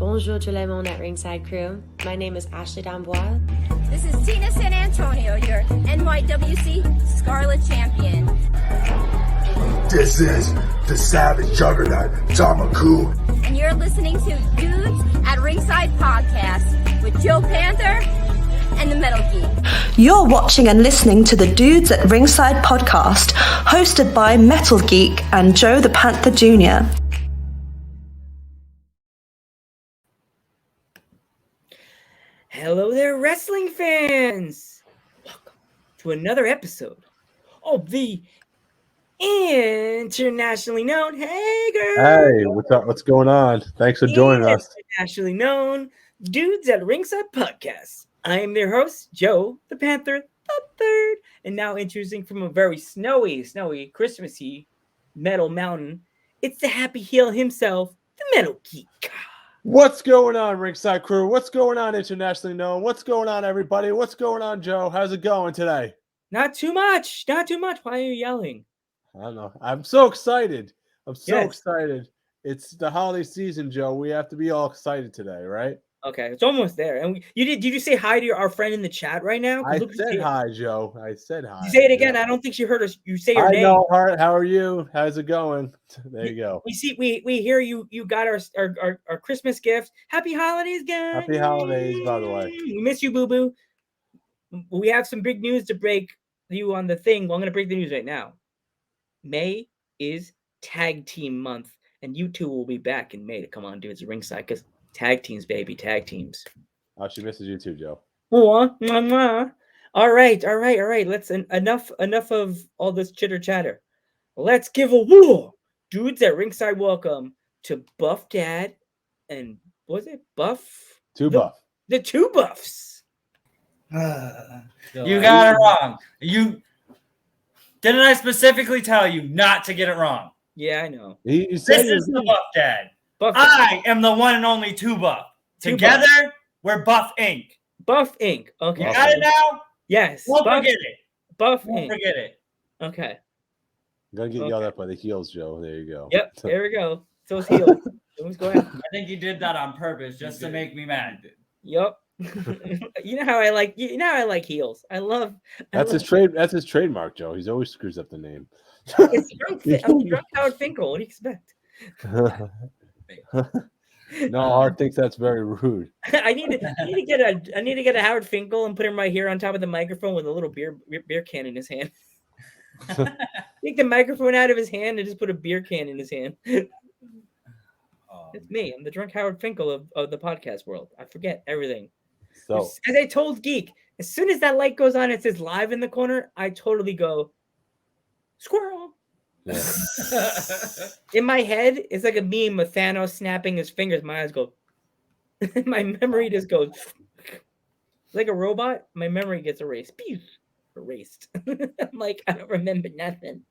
Bonjour tout le monde at Ringside Crew. My name is Ashley Dambois. This is Tina San Antonio, your NYWC Scarlet Champion. This is the Savage Juggernaut, Tamaku. And you're listening to Dudes at Ringside Podcast with Joe Panther and the Metal Geek. You're watching and listening to the Dudes at Ringside Podcast, hosted by Metal Geek and Joe the Panther Jr. Hello there, wrestling fans! Welcome to another episode of the internationally known. Hey, girl! Hey, what's up? What's going on? Thanks for joining us. Internationally known Dudes at Ringside Podcast. I am their host, Joe the Panther III, and now introducing from a very snowy, Christmassy Metal Mountain, it's the happy heel himself, the Metal Geek. What's going on, Ringside Crew? What's going on, internationally known? What's going on, everybody? What's going on, Joe? How's it going today? Not too much. Not too much. Why are you yelling? I don't know. I'm so excited. Excited. It's the holiday season, Joe. We have to be all excited today, right? Okay, it's almost there. And did you say hi to our friend in the chat right now? I said hi, Joe. I said hi. You say it again. I don't think she heard us. You say your name. I know, Hart. How are you? How's it going? There you go. We hear you. You got our Christmas gift. Happy holidays, guys. Happy holidays, by the way. We miss you, Boo Boo. We have some big news to break you on the thing. Well, I'm going to break the news right now. May is Tag Team Month, and you two will be back in May to come on Dudes at Ringside because tag teams, baby, tag teams. Oh, she misses you too, Joe. All right. Let's enough of all this chitter chatter. Let's give a woo. Dudes at Ringside, welcome to Buff Dad and was it Buff? Buff. The two Buffs. You got it wrong. Didn't I specifically tell you not to get it wrong? Yeah, I know. This is the Buff Dad. I am the one and only Two Buff. Together, we're Buff Inc. Buff Inc. Okay. You got it now? Yes. Won't forget it. Buff Won't Inc. forget it. Okay. I'm going to get yelled at by the heels, Joe. There you go. Yep. There we go. So it's heels. Go ahead. I think you did that on purpose just to make me mad. Yep. You know how I like heels. That's his trademark, Joe. He's always screws up the name. I'm drunk Howard Finkel. What do you expect? No, Art thinks that's very rude. I need to get a Howard Finkel and put him right here on top of the microphone with a little beer can in his hand. Take the microphone out of his hand and just put a beer can in his hand. It's me. I'm the drunk Howard Finkel of the podcast world. I forget everything. So as I told Geek, as soon as that light goes on, it says live in the corner, I totally go squirrel. Yeah. In my head, it's like a meme of Thanos snapping his fingers. My eyes go. My memory just goes like a robot. My memory gets erased. Erased. I'm like, I don't remember nothing.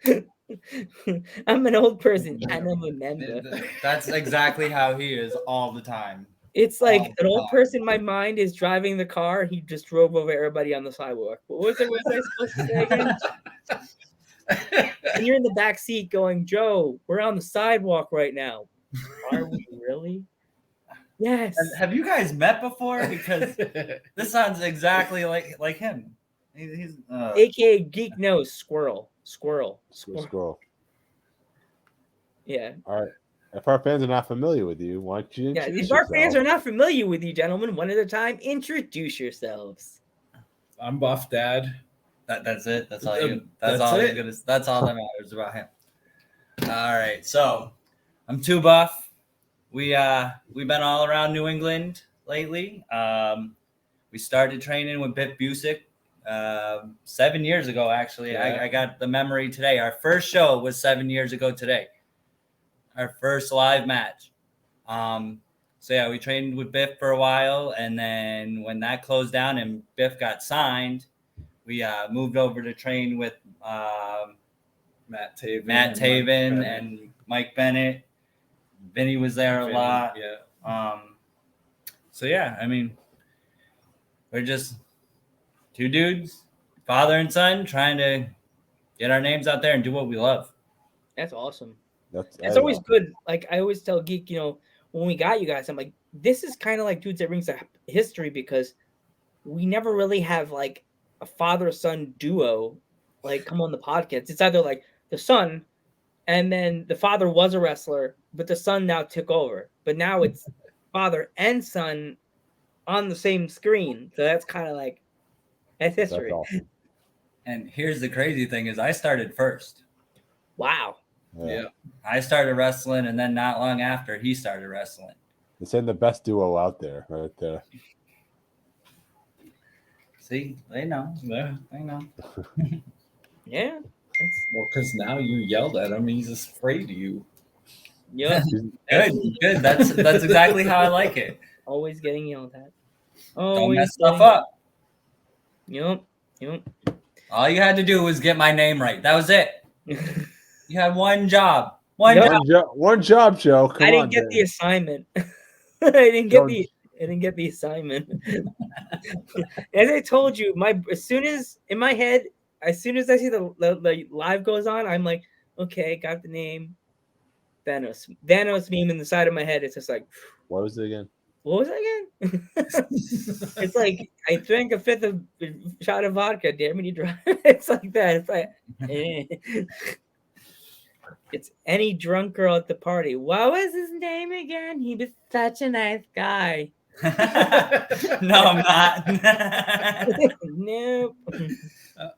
I'm an old person. I don't remember. That's exactly how he is all the time. It's like an old person. My mind is driving the car. He just drove over everybody on the sidewalk. What was I supposed to say again? And you're in the back seat going, Joe, we're on the sidewalk right now. Are we really? Yes. Have you guys met before? Because this sounds exactly like him. He's AKA Geek Nose Squirrel. Yeah. All right. If our fans are not familiar with you, why don't you introduce if our fans are not familiar with you, gentlemen, one at a time, introduce yourselves. I'm Buff Dad. That's it. That's all that matters about him. All right. So I'm Two Buff. We've been all around New England lately. We started training with Biff Busick 7 years ago, actually. Yeah. I got the memory today. Our first show was 7 years ago today. Our first live match. We trained with Biff for a while, and then when that closed down and Biff got signed, we moved over to train with Matt Taven and Mike Bennett. Vinny was there a lot. Yeah. We're just two dudes, father and son, trying to get our names out there and do what we love. That's awesome. It's always good. Like I always tell Geek, when we got you guys, I'm like, this is kind of like Dudes at Ringside history because we never really have like a father-son duo like come on the podcast. It's either like the son and then the father was a wrestler, but the son now took over. But now it's father and son on the same screen. So that's kind of like that's history. That's awesome. And here's the crazy thing is I started first. Wow. Yeah. I started wrestling, and then not long after, he started wrestling. It's in the best duo out there, right there. See, they know. Yeah. They know. Yeah. Well, because now you yelled at him, he's afraid of you. Yep. Good. That's exactly how I like it. Always getting yelled at. Don't mess stuff up. Yep. All you had to do was get my name right. That was it. You had one job. One job, Joe. Come I didn't on, get man. the assignment. I didn't get the assignment. As I told you, as soon as I see the live goes on, I'm like, okay, got the name. Thanos meme in the side of my head. It's just like, What was it again? what was that again? It's like I drank a fifth of shot of vodka. Dare me to drive. It's like that. It's like, it's any drunk girl at the party. What was his name again? He was such a nice guy. No, I'm not. Nope.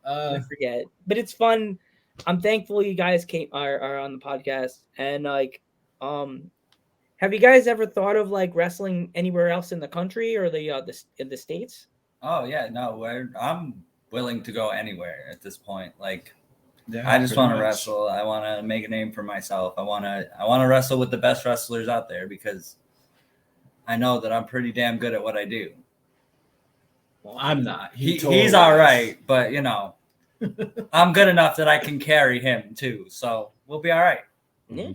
I forget. But it's fun. I'm thankful you guys are on the podcast. And like, have you guys ever thought of like wrestling anywhere else in the country or in the States? Oh yeah, no, I'm willing to go anywhere at this point. Like, Yeah, I just want to pretty much. wrestle. I want to make a name for myself. I want to wrestle with the best wrestlers out there because I know that I'm pretty damn good at what I do. Well, I'm not. He's all right, but I'm good enough that I can carry him too. So we'll be all right. Yeah.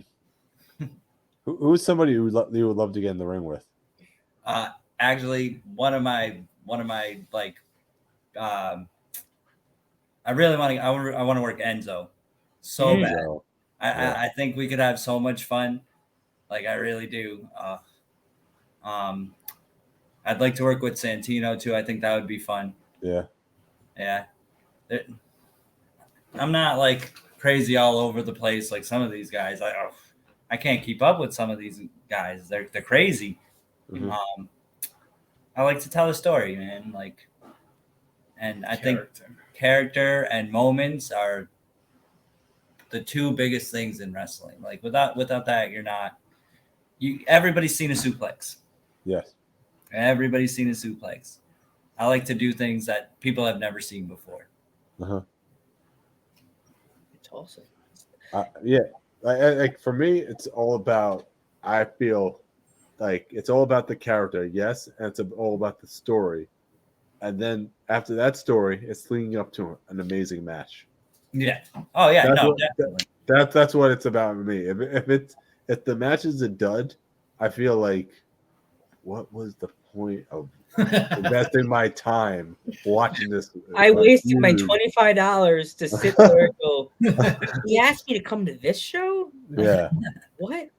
Who's somebody you would love to get in the ring with? Actually, one of my like, I really want to. I want to work Enzo so bad. Enzo. I think we could have so much fun. Like I really do. I'd like to work with Santino too. I think that would be fun. Yeah. Yeah. I'm not like crazy all over the place like some of these guys. I can't keep up with some of these guys. They're crazy. Mm-hmm. I like to tell a story, man. Like, and I think character and moments are the two biggest things in wrestling. Like without that, you're not. Everybody's seen a suplex. Yes. Everybody's seen a suplex. I like to do things that people have never seen before. Uh-huh. It's awesome. Yeah. Like for me, it's all about. I feel like it's all about the character, yes, and it's all about the story, and then after that story, it's leading up to an amazing match. Yeah. Oh yeah. Definitely. That's what it's about for me. If the match is a dud, I feel like, what was the point of investing my time watching this? I wasted my $25 to sit there and go, he asked me to come to this show? Yeah. What?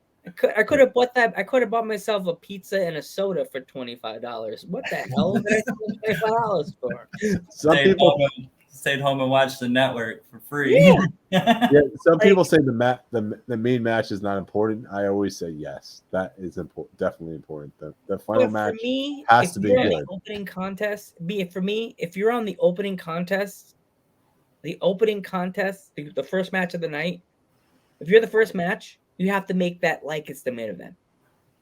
I could have bought that. I could have bought myself a pizza and a soda for $25. What the hell did I spend $25 for? Some people stayed home and watched the network for free. Yeah. Yeah, some people say the main match is not important. I always say yes, that is important, definitely important. The final match has to be good. The opening contest, for me, if you're on the opening contest, the first match of the night, if you're the first match, you have to make that like it's the main event.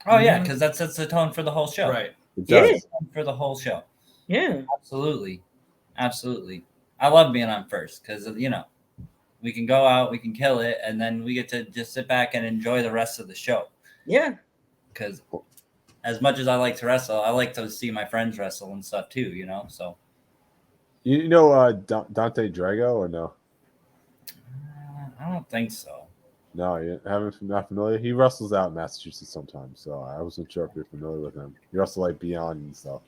Oh yeah, because that sets the tone for the whole show. Right. It does. Yeah. For the whole show. Yeah. Absolutely. I love being on first because we can go out, we can kill it, and then we get to just sit back and enjoy the rest of the show. Yeah. Because as much as I like to wrestle, I like to see my friends wrestle and stuff too. So. You know Dante Drago or no? I don't think so. No, you not familiar. He wrestles out in Massachusetts sometimes, so I wasn't sure if you're familiar with him. He wrestles like Beyond and stuff,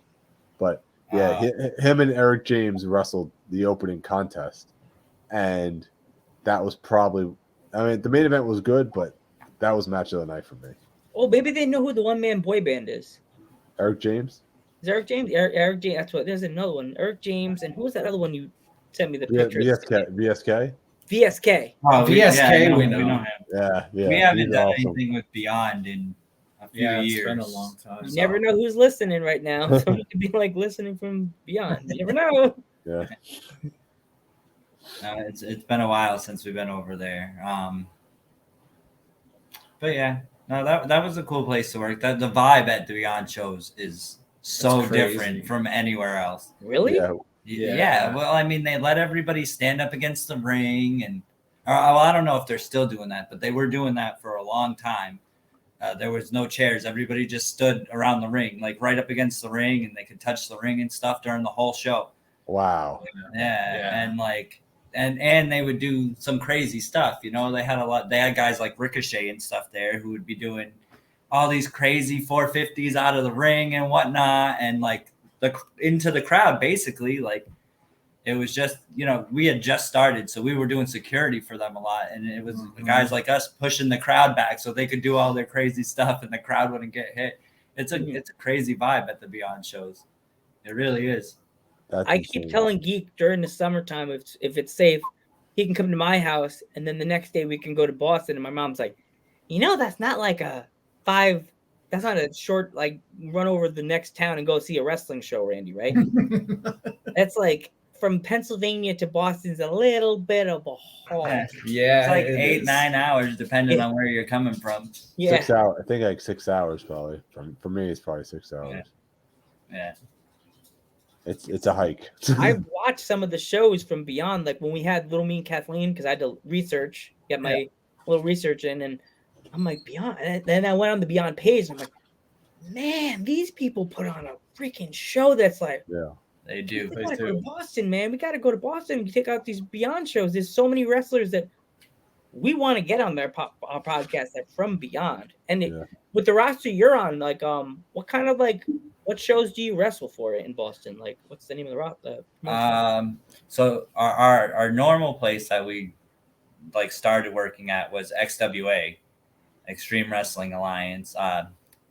but yeah, him and Eric James wrestled the opening contest, and that was probably. I mean, the main event was good, but that was match of the night for me. Oh, maybe they know who the one-man boy band is. Eric James. Is Eric James? Eric James. That's what. There's another one. Eric James, and who was that other one you sent me the picture? VSK. VSK. Oh, VSK, we we know. know him. Yeah. We haven't he's done awesome. anything with Beyond in a few Yeah, years. it's been a long time. You never know who's listening right now. Someone could be like listening from Beyond. You never know. Yeah. It's been a while since we've been over there. But yeah, no, that was a cool place to work. That the vibe at the Beyond shows is so different from anywhere else. Really? Yeah. Well, I mean, they let everybody stand up against the ring, and I don't know if they're still doing that, but they were doing that for a long time. There was no chairs. Everybody just stood around the ring, like right up against the ring, and they could touch the ring and stuff during the whole show. Wow. Yeah. And like, and they would do some crazy stuff. You know, they had guys like Ricochet and stuff there who would be doing all these crazy 450s out of the ring and whatnot, and like into the crowd, basically. Like, it was just, you know, we had just started, so we were doing security for them a lot, and it was guys like us pushing the crowd back so they could do all their crazy stuff and the crowd wouldn't get hit. It's a crazy vibe at the Beyond shows. It really is. I keep telling Geek during the summertime, if it's safe, he can come to my house, and then the next day we can go to Boston. And my mom's like, that's not like that's not a short, like, run over the next town and go see a wrestling show, Randy, right? That's like from Pennsylvania to Boston's a little bit of a haul. Yeah, it's like 8-9 hours depending on where you're coming from. Yeah, 6 hours. I think like 6 hours probably. For me, it's probably 6 hours. Yeah. It's a hike. I've watched some of the shows from Beyond, like when we had Little Me and Kathleen, because I had to get my little research in, and I'm like, Beyond. And then I went on the Beyond page, and I'm like, man, these people put on a freaking show that's like, they do. We gotta go to Boston, man. We gotta go to Boston and take out these Beyond shows. There's so many wrestlers that we want to get on their podcast that from Beyond. And with the roster you're on, like, what shows do you wrestle for in Boston? Like, what's the name of the roster? So our normal place that we like started working at was XWA, Extreme Wrestling Alliance.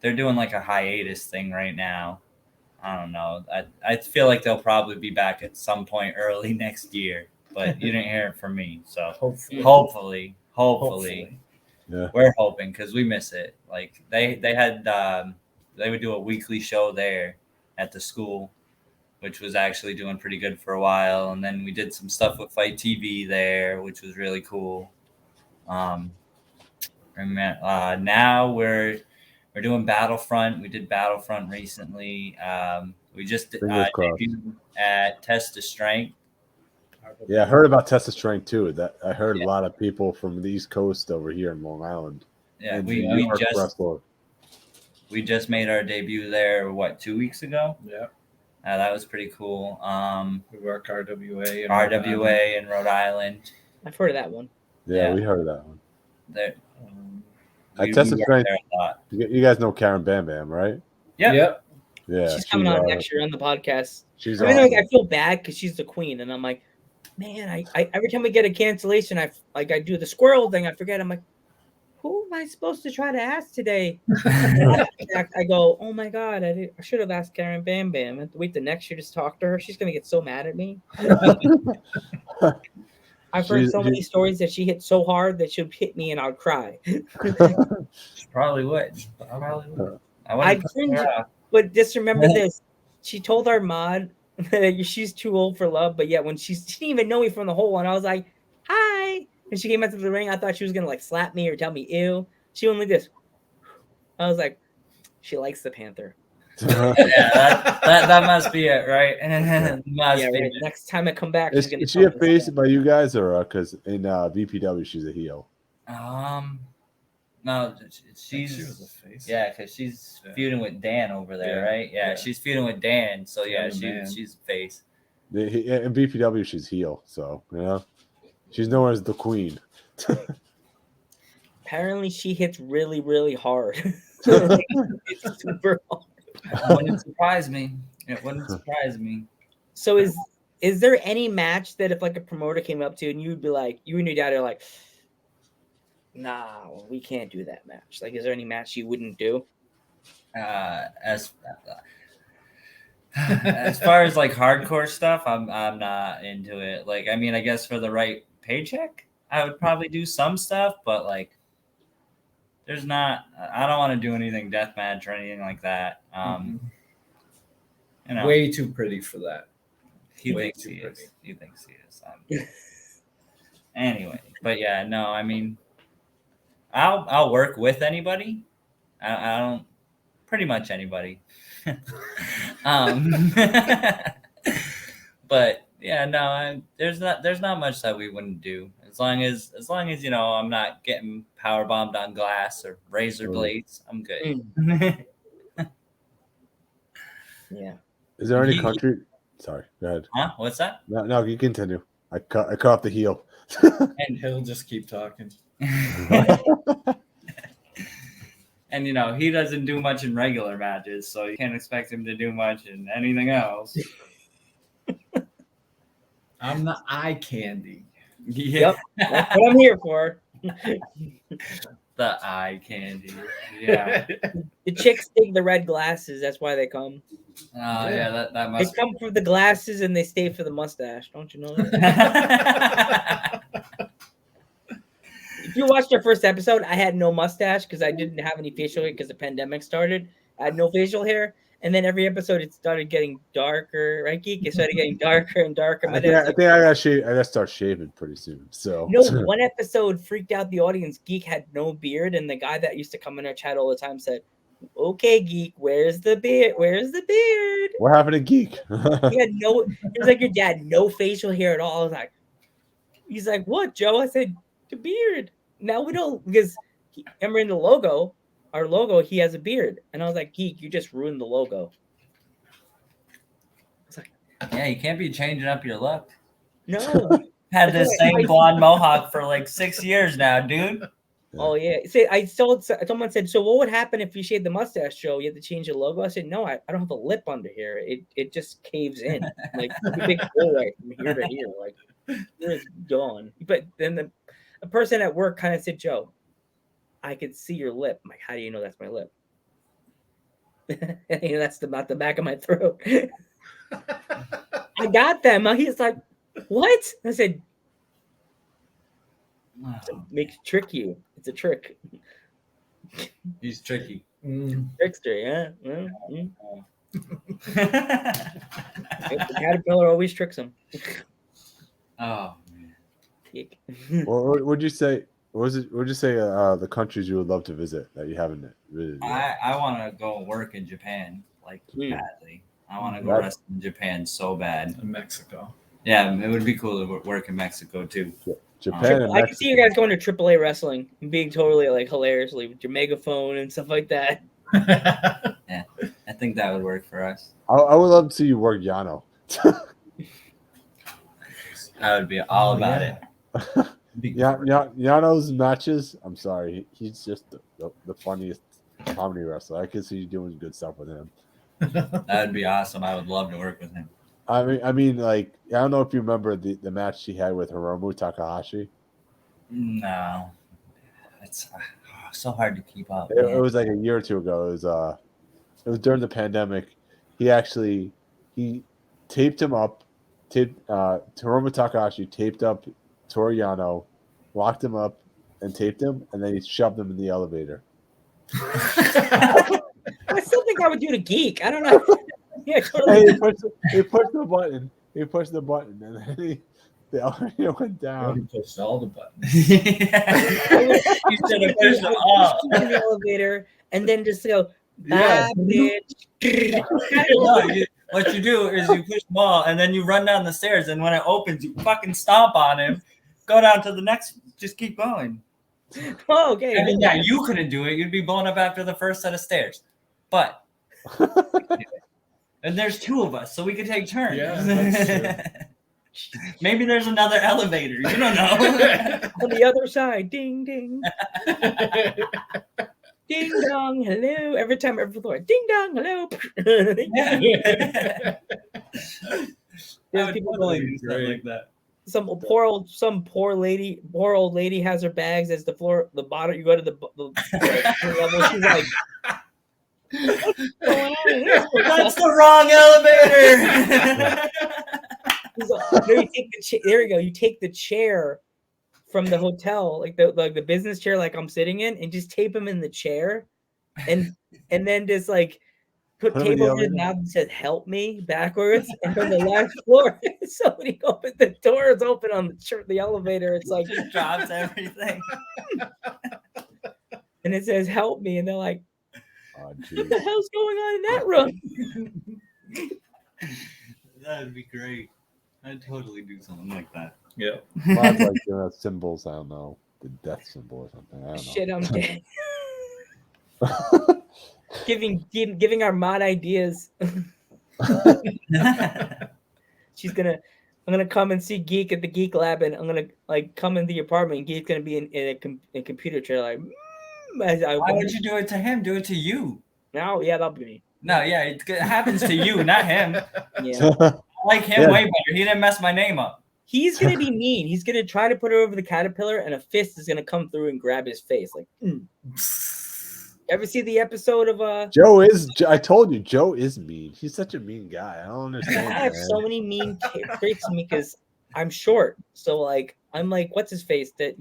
They're doing like a hiatus thing right now. I don't know. I feel like they'll probably be back at some point early next year, but you didn't hear it from me. So hopefully. Yeah. We're hoping, because we miss it. Like they had they would do a weekly show there at the school, which was actually doing pretty good for a while. And then we did some stuff with Fight TV there, which was really cool. And now we're doing Battlefront. We did Battlefront recently. We just debuted at Test of Strength. Yeah, I heard about Test of Strength too. That I heard a lot of people from the East Coast over here in Long Island. Yeah, we just made our debut there, 2 weeks ago? Yeah. That was pretty cool. We work RWA in Rhode Island. I've heard of that one. Yeah, we heard of that one. We Test of Strength. there a lot. You guys know Karen Bam Bam, right? Yep. Yeah. She's coming on next year on the podcast. She's I mean, I feel bad because she's the queen, and I'm like, man, I every time we get a cancellation, I do the squirrel thing. I forget. I'm like, who am I supposed to try to ask today? I go, oh my god, I should have asked Karen Bam Bam. I have to wait the next year to talk to her. She's gonna get so mad at me. I've heard so many stories that she hit so hard that she'd hit me and I'd cry. Probably would. I cringe, but just remember this: she told our mod that she's too old for love, but yet when she didn't even know me from the whole one, I was like, hi. And she came out to the ring. I thought she was gonna like slap me or tell me ew. She only this. I was like, she likes the Panther. that must be it, right? Right. Next time I come back, is she a face by you guys, or because in VPW she's a heel? No, she was a face. Yeah, because she's feuding with Dan over there, right? Yeah, she's feuding with Dan. So she's a face. In VPW she's heel, so she's known as the queen. Apparently, she hits really, really hard. It's super hard. It wouldn't surprise me. So is there any match that if like a promoter came up to and you'd be like, you and your dad are like, nah, we can't do that match? Like, is there any match you wouldn't do? As far as like hardcore stuff, I'm not into it. Like, I mean, I guess for the right paycheck, I would probably do some stuff, but like, there's not. I don't want to do anything deathmatch or anything like that. You know, Way too pretty for that. he thinks he is. He thinks he is. Anyway, but yeah, no. I mean, I'll work with anybody. I don't. Pretty much anybody. But yeah, no, there's not much that we wouldn't do as long as you know I'm not getting power bombed on glass or razor blades. I'm good. Yeah. Is there any country? Sorry, go ahead. Huh? What's that? No, you continue. I cut off the heel. And he'll just keep talking. And you know he doesn't do much in regular matches, so you can't expect him to do much in anything else. I'm the eye candy. Yeah. Yep, that's what I'm here for. The eye candy. Yeah. The chicks dig the red glasses. That's why they come. Oh yeah, that They must. come for the glasses and they stay for the mustache. Don't you know that? If you watched our first episode, I had no mustache because I didn't have any facial hair because the pandemic started. I had no facial hair. And then every episode, it started getting darker, right, Geek? It started getting darker and darker. I think I gotta shave. I gotta start shaving pretty soon. So no, one episode freaked out the audience. Geek had no beard, and the guy that used to come in our chat all the time said, "Okay, Geek, where's the beard? Where's the beard?" What happened to Geek? He had no. It was like your dad, no facial hair at all. I was like, he's like, "What, Joe?" I said, "The beard." Now we don't because remember in the logo. Our logo, he has a beard. And I was like, Geek, you just ruined the logo. It's like, Yeah, you can't be changing up your look. no. Had this same blonde mohawk for like 6 years now, dude. Oh, yeah. See, someone said, so what would happen if you shaved the mustache, Joe? You have to change the logo? I said, no, I don't have a lip under here. It just caves in. Like, a big hole right from here to here. Like, it's gone. But then the person at work kind of said, Joe, I could see your lip. I'm like, how do you know that's my lip? You know, that's about the back of my throat. I got them. He's like, what? I said, trick you. It's a trick. He's tricky. Trickster, yeah. The caterpillar always tricks him. Oh man. What would you say? Would you say the countries you would love to visit that you haven't visited? I want to go work in Japan like badly. I want to go wrestle in Japan so bad. In Mexico. Yeah, it would be cool to work in Mexico too. Japan and I can see you guys going to AAA wrestling and being totally like hilariously with your megaphone and stuff like that. Yeah, I think that would work for us. I would love to see you work Yano. I would be all about it. Yano's matches. I'm sorry, he's just the funniest comedy wrestler. I could see you doing good stuff with him. That would be awesome. I would love to work with him. I mean, like I don't know if you remember the match she had with Hiromu Takahashi. No, it's so hard to keep up. It was like a year or two ago. It was during the pandemic. He taped him up. Hiromu Takahashi taped up Toru Yano, locked him up, and taped him, and then he shoved him in the elevator. I still think I would do to Geek. I don't know. Yeah, totally. He pushed the button. He pushed the button, and then the elevator went down. He pushed all the buttons. You should have pushed them all. In the elevator, and then just go, bye, bitch. No, what you do is you push them all, and then you run down the stairs, and when it opens, you fucking stomp on him, go down to the next, just keep going. Oh, okay. I mean, yeah, you couldn't do it. You'd be blown up after the first set of stairs. But, and there's two of us, so we could take turns. Yeah, that's true. Maybe there's another elevator. You don't know. On the other side, ding, ding. Ding dong, hello. Every floor, ding dong, hello. There's people going like that. Some poor old lady has her bags as the bottom. You go to the level. She's like, That's the wrong elevator. There we go. You take the chair from the hotel, like the business chair, like I'm sitting in, and just tape him in the chair, and then just like put tape over his mouth and said "Help me" backwards, and from the last floor, somebody opened the door is open on the elevator. It's like just drops everything, and it says "Help me," and they're like, Oh, "What the hell's going on in that room?" That would be great. I'd totally do something like that. Yeah. Mine's like symbols. I don't know, the death symbol or something. I don't know. Shit, I'm dead. giving our mod ideas. I'm gonna come and see Geek at the Geek Lab, and I'm gonna like come in the apartment. And Geek's gonna be in a computer chair, like. Why would you do it to him? Do it to you. No, yeah, that'll be me. No, yeah, it happens to you, not him. Yeah, I like him way better. He didn't mess my name up. He's gonna be mean. He's gonna try to put her over the caterpillar, and a fist is gonna come through and grab his face. Like, Ever see the episode of Joe is? I told you, Joe is mean. He's such a mean guy. I don't understand. I have so many mean traits in me because I'm short. So like, I'm like, what's his face? That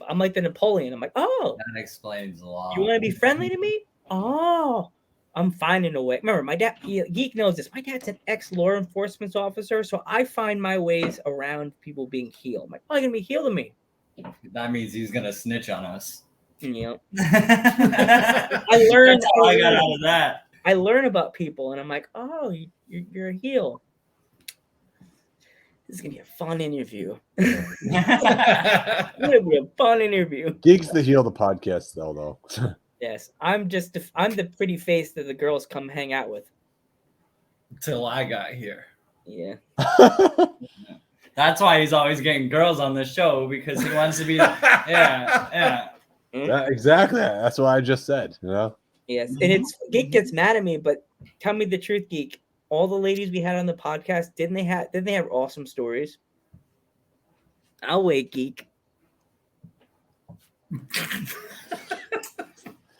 I'm like the Napoleon. I'm like, oh, that explains a lot. You want to be friendly to me? Oh, I'm finding a way. Remember, my dad, Geek knows this. My dad's an ex-law enforcement officer, so I find my ways around people being healed. I'm like, oh, you're gonna be healed to me. That means he's gonna snitch on us. I learned. That's how I got out of that. I learn about people, and I'm like, oh, you're a heel. This is gonna be a fun interview. It's gonna be a fun interview. Geek's the heel of the podcast, though. Yes, I'm the pretty face that the girls come hang out with. Till I got here. Yeah. That's why he's always getting girls on the show, because he wants to be. Yeah. Exactly. That's what I just said. Yes, and Geek gets mad at me, but tell me the truth, Geek. All the ladies we had on the podcast, didn't they have awesome stories? I'll wait, Geek.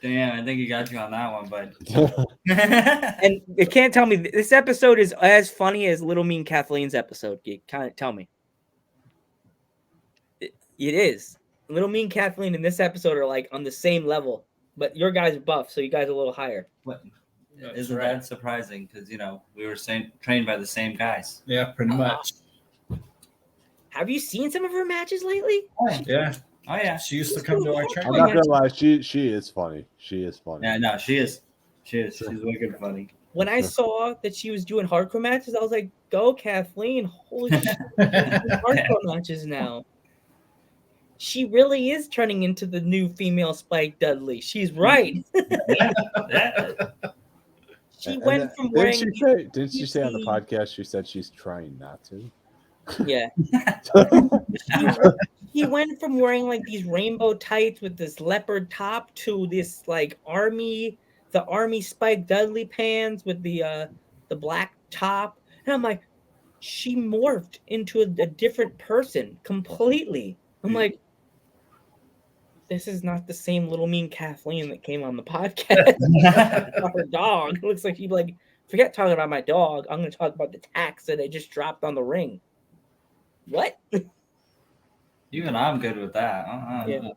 Damn, I think he got you on that one, bud. And you can't tell me this episode is as funny as Little Mean Kathleen's episode, Geek. Tell me. It is. Little Mean Kathleen and this episode are like on the same level, but your guys are buff, so you guys are a little higher. What? Isn't that surprising? Because we were trained by the same guys. Yeah, pretty much. Have you seen some of her matches lately? Yeah. Oh yeah. She used to come to our I'm training. not gonna lie. She is funny. She is funny. Yeah, no, she is. She's wicked funny. When I saw that she was doing hardcore matches, I was like, "Go, Kathleen! Holy shit, hardcore matches now." She really is turning into the new female Spike Dudley. She's right. She went from wearing. Didn't she say on the podcast? She said she's trying not to. Yeah. He went from wearing like these rainbow tights with this leopard top to this like army Spike Dudley pants with the black top, and I'm like, she morphed into a different person completely. I'm like, this is not the same Little Mean Kathleen that came on the podcast. About her dog. It looks like she'd be like, forget talking about my dog. I'm going to talk about the tax that I just dropped on the ring. What? Even I'm good with that. Yeah.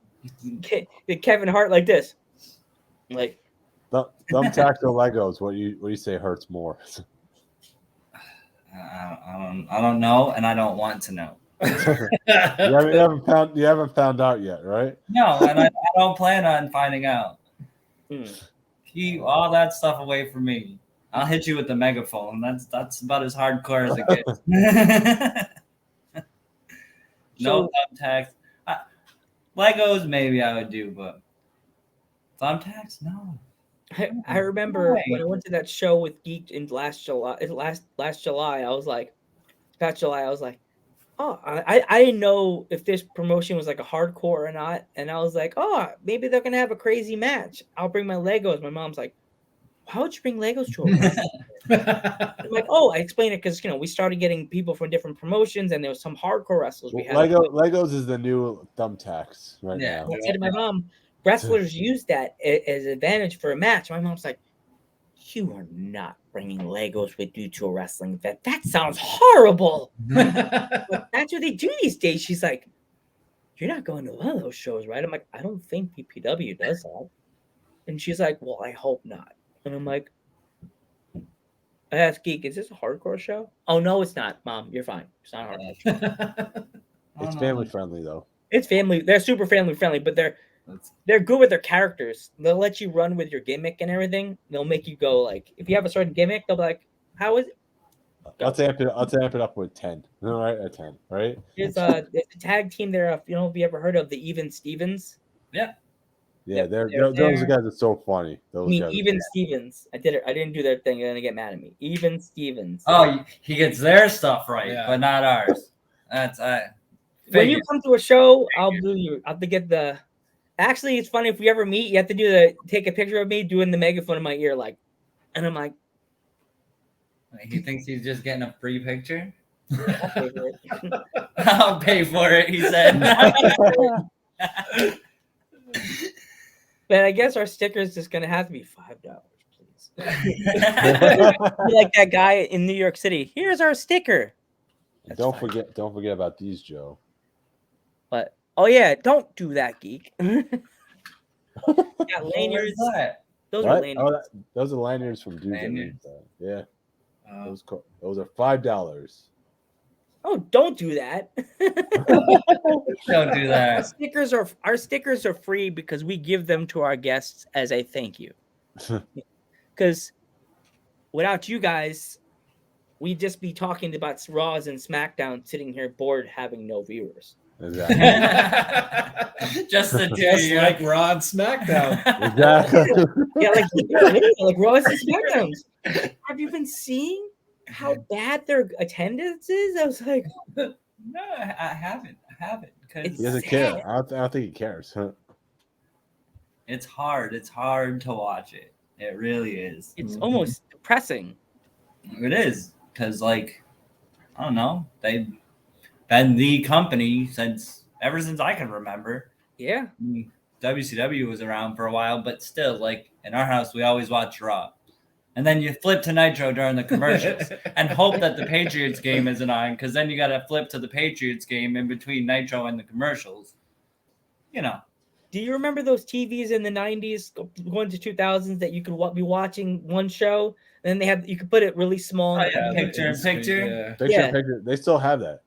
Kevin Hart like this. Like thumbtacks or Legos? What do you say hurts more? I don't know, and I don't want to know. you haven't found out yet, right? No, and I don't plan on finding out. Keep all that stuff away from me. I'll hit you with the megaphone. That's about as hardcore as it gets. No thumbtacks. Legos maybe I would do, but thumbtacks, no. I remember when I went to that show with Geek in last July. I was like, oh, I didn't know if this promotion was like a hardcore or not, and I was like, oh, maybe they're gonna have a crazy match. I'll bring my Legos. My mom's like, why would you bring Legos to a match? I'm like, oh, I explained it because we started getting people from different promotions, and there was some hardcore wrestlers. We had Legos is the new thumbtacks right now. I said to my mom, wrestlers use that as an advantage for a match. My mom's like, you are not bringing Legos with you to a wrestling event. That sounds horrible. But that's what they do these days. She's like, you're not going to one of those shows, right? I'm like, I don't think PPW does that. And she's like, well, I hope not. And I'm like, I asked Geek, is this a hardcore show? Oh, no, it's not, Mom. You're fine. It's not a hardcore show. It's family friendly though. It's family. They're super family friendly, but they're good with their characters. They'll let you run with your gimmick and everything. They'll make you go like, if you have a certain gimmick, they'll be like, how is it? Let's amp it up with 10. All right, at 10, right? There's a tag team there. You know, have you ever heard of the Even Stevens? Yeah. Yeah, They're those there. guys are so funny. Those guys Even Stevens. I didn't do their thing. They're gonna get mad at me. Even Stevens. Oh, he gets their stuff right, Yeah. but not ours. That's when you come to a show, I'll do you. I'll have to get the. Actually, it's funny if we ever meet. You have to take a picture of me doing the megaphone in my ear, like, and I'm like, He thinks he's just getting a free picture. I'll pay for it. I'll pay for it, he said. But I guess our sticker is just gonna have to be $5, please. Be like that guy in New York City. Here's our sticker. That's don't fine. forget about these, Joe. But oh yeah, don't do that, Geek. Got Where's lanyards. that? Those are What? lanyards. Those are lanyards from Dudes. Lanyards? Yeah, those are $5. Oh, don't do that. Don't do that. Our stickers are free because we give them to our guests as a thank you. Because without you guys, we'd just be talking about Raws and SmackDown, sitting here bored, having no viewers. Exactly. Just the two Just of you. like Raw and SmackDown. Exactly. Yeah, like Raws and SmackDowns. Have you been seeing how bad their attendance is? I was like, No, I haven't. Because He doesn't care. I don't think he cares. Huh? it's hard. It's hard to watch it. It really is. it's almost depressing. It is. Because, like, I don't know. They've been the company ever since I can remember. Yeah. I mean, WCW was around for a while, but still, like, in our house, we always watch Raw. And then you flip to Nitro during the commercials and hope that the Patriots game isn't on, because then you got to flip to the Patriots game in between Nitro and the commercials. You know. Do you remember those TVs in the 90s going to 2000s that you could be watching one show and then you could put it really small? Oh, yeah, picture in picture. Yeah. Picture. They still have that.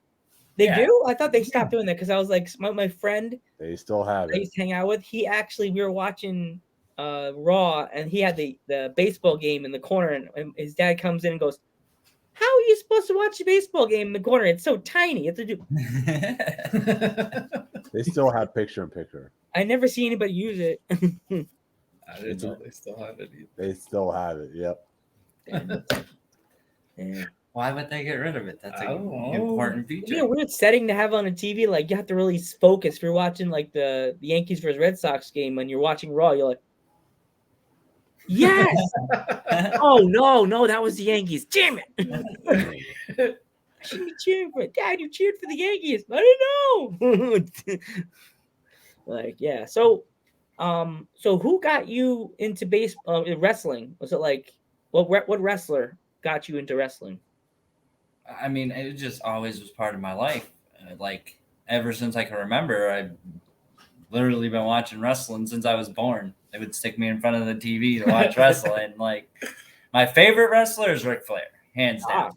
They Yeah. do? I thought they stopped doing that because I was like, my friend They still have I it. used to hang out with, we were watching Raw and he had the baseball game in the corner and his dad comes in and goes, how are you supposed to watch a baseball game in the corner? It's so tiny. You have to do. They still have picture in picture. I never see anybody use it. I didn't know they still have it either. They still have it. Yep. Yeah. Why would they get rid of it? That's I an don't know. important It'd be feature. a weird setting to have on a TV. Like you have to really focus. If you're watching like the Yankees versus Red Sox game and you're watching Raw, you're like, yes. Oh no, that was the Yankees. Damn it. I shouldn't be cheering for it. Dad, you cheered for the Yankees. I didn't know. Like, yeah. So who got you into wrestling? Was it like what wrestler got you into wrestling? I mean, it just always was part of my life. Like, ever since I can remember, I've literally been watching wrestling since I was born. They would stick me in front of the TV to watch wrestling. Like, my favorite wrestler is Ric Flair, hands down.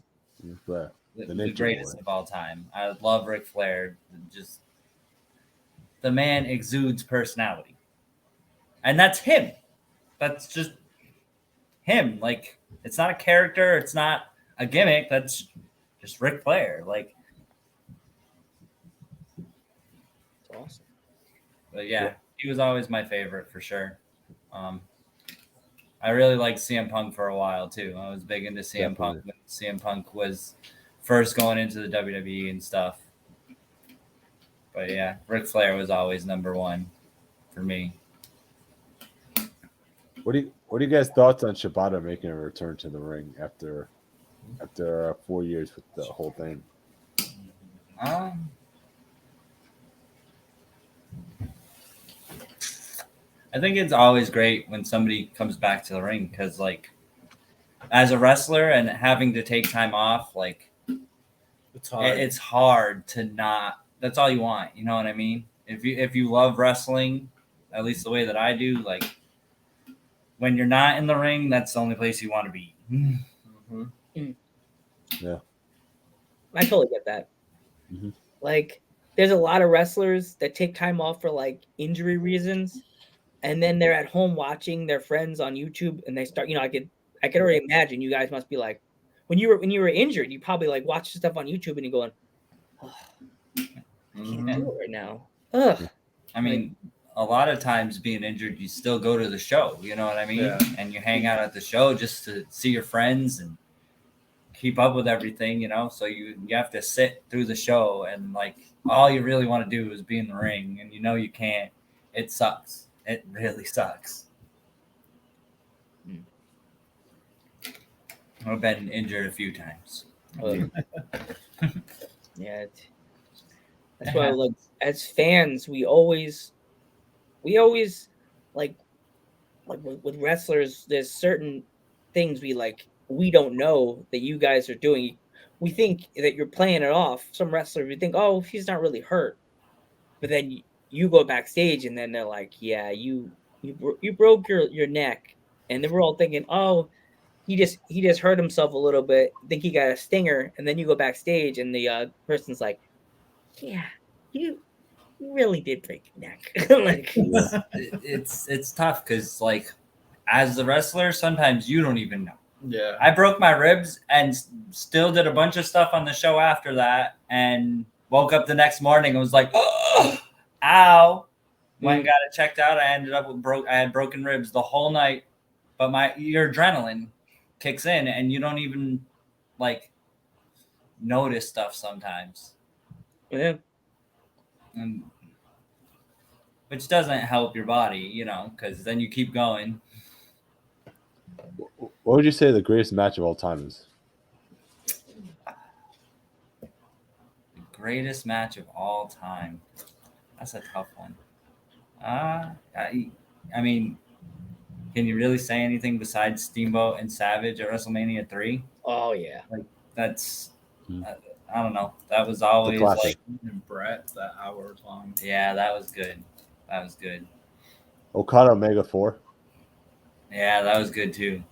But The Nature greatest Boy. of all time. I love Ric Flair. Just the man exudes personality, and that's him. That's just him. Like, it's not a character. It's not a gimmick. That's just Ric Flair. Like, It's awesome. but yeah, he was always my favorite for sure. I really liked CM Punk for a while too. I was big into CM Punk when CM Punk was first going into the WWE and stuff. But yeah, Ric Flair was always number one for me. what are you guys' thoughts on Shibata making a return to the ring after 4 years with the whole thing? I think it's always great when somebody comes back to the ring because, like, as a wrestler and having to take time off, like It's hard. it's hard to not. That's all you want. You know what I mean? If you love wrestling, at least the way that I do, like when you're not in the ring, that's the only place you want to be. Mhm. Yeah. I totally get that. Mhm. Like, there's a lot of wrestlers that take time off for like injury reasons, and then they're at home watching their friends on YouTube, and they start. I could already imagine you guys must be like, when you were injured, you probably like watch stuff on YouTube and you're going, oh, I can't do it right now. Ugh. I mean, a lot of times being injured, you still go to the show. You know what I mean? Yeah. And you hang out at the show just to see your friends and keep up with everything. So you have to sit through the show, and like all you really want to do is be in the ring, and you can't. It sucks. It really sucks. I've been injured a few times. Yeah, that's why, like, as fans, we always like with wrestlers. There's certain things we don't know that you guys are doing. We think that you're playing it off. Some wrestlers, we think, oh, he's not really hurt, but then you go backstage, and then they're like, yeah, you broke your neck, and then we're all thinking, oh, he just hurt himself a little bit. Think he got a stinger, and then you go backstage, and the person's like, yeah, you really did break your neck. Like, it's tough because like as the wrestler, sometimes you don't even know. Yeah. I broke my ribs and still did a bunch of stuff on the show after that, and woke up the next morning and was like, oh, ow. Went and got it checked out. I ended up with I had broken ribs the whole night, but your adrenaline kicks in and you don't even like notice stuff sometimes. yeah. And which doesn't help your body, because then you keep going. What would you say the greatest match of all time is? The greatest match of all time. That's a tough one. I mean, can you really say anything besides Steamboat and Savage at WrestleMania 3? Oh yeah. Like that's, I don't know. That was always like And Brett, that hour long. Yeah, that was good. That was good. Okada Omega 4. Yeah, that was good too.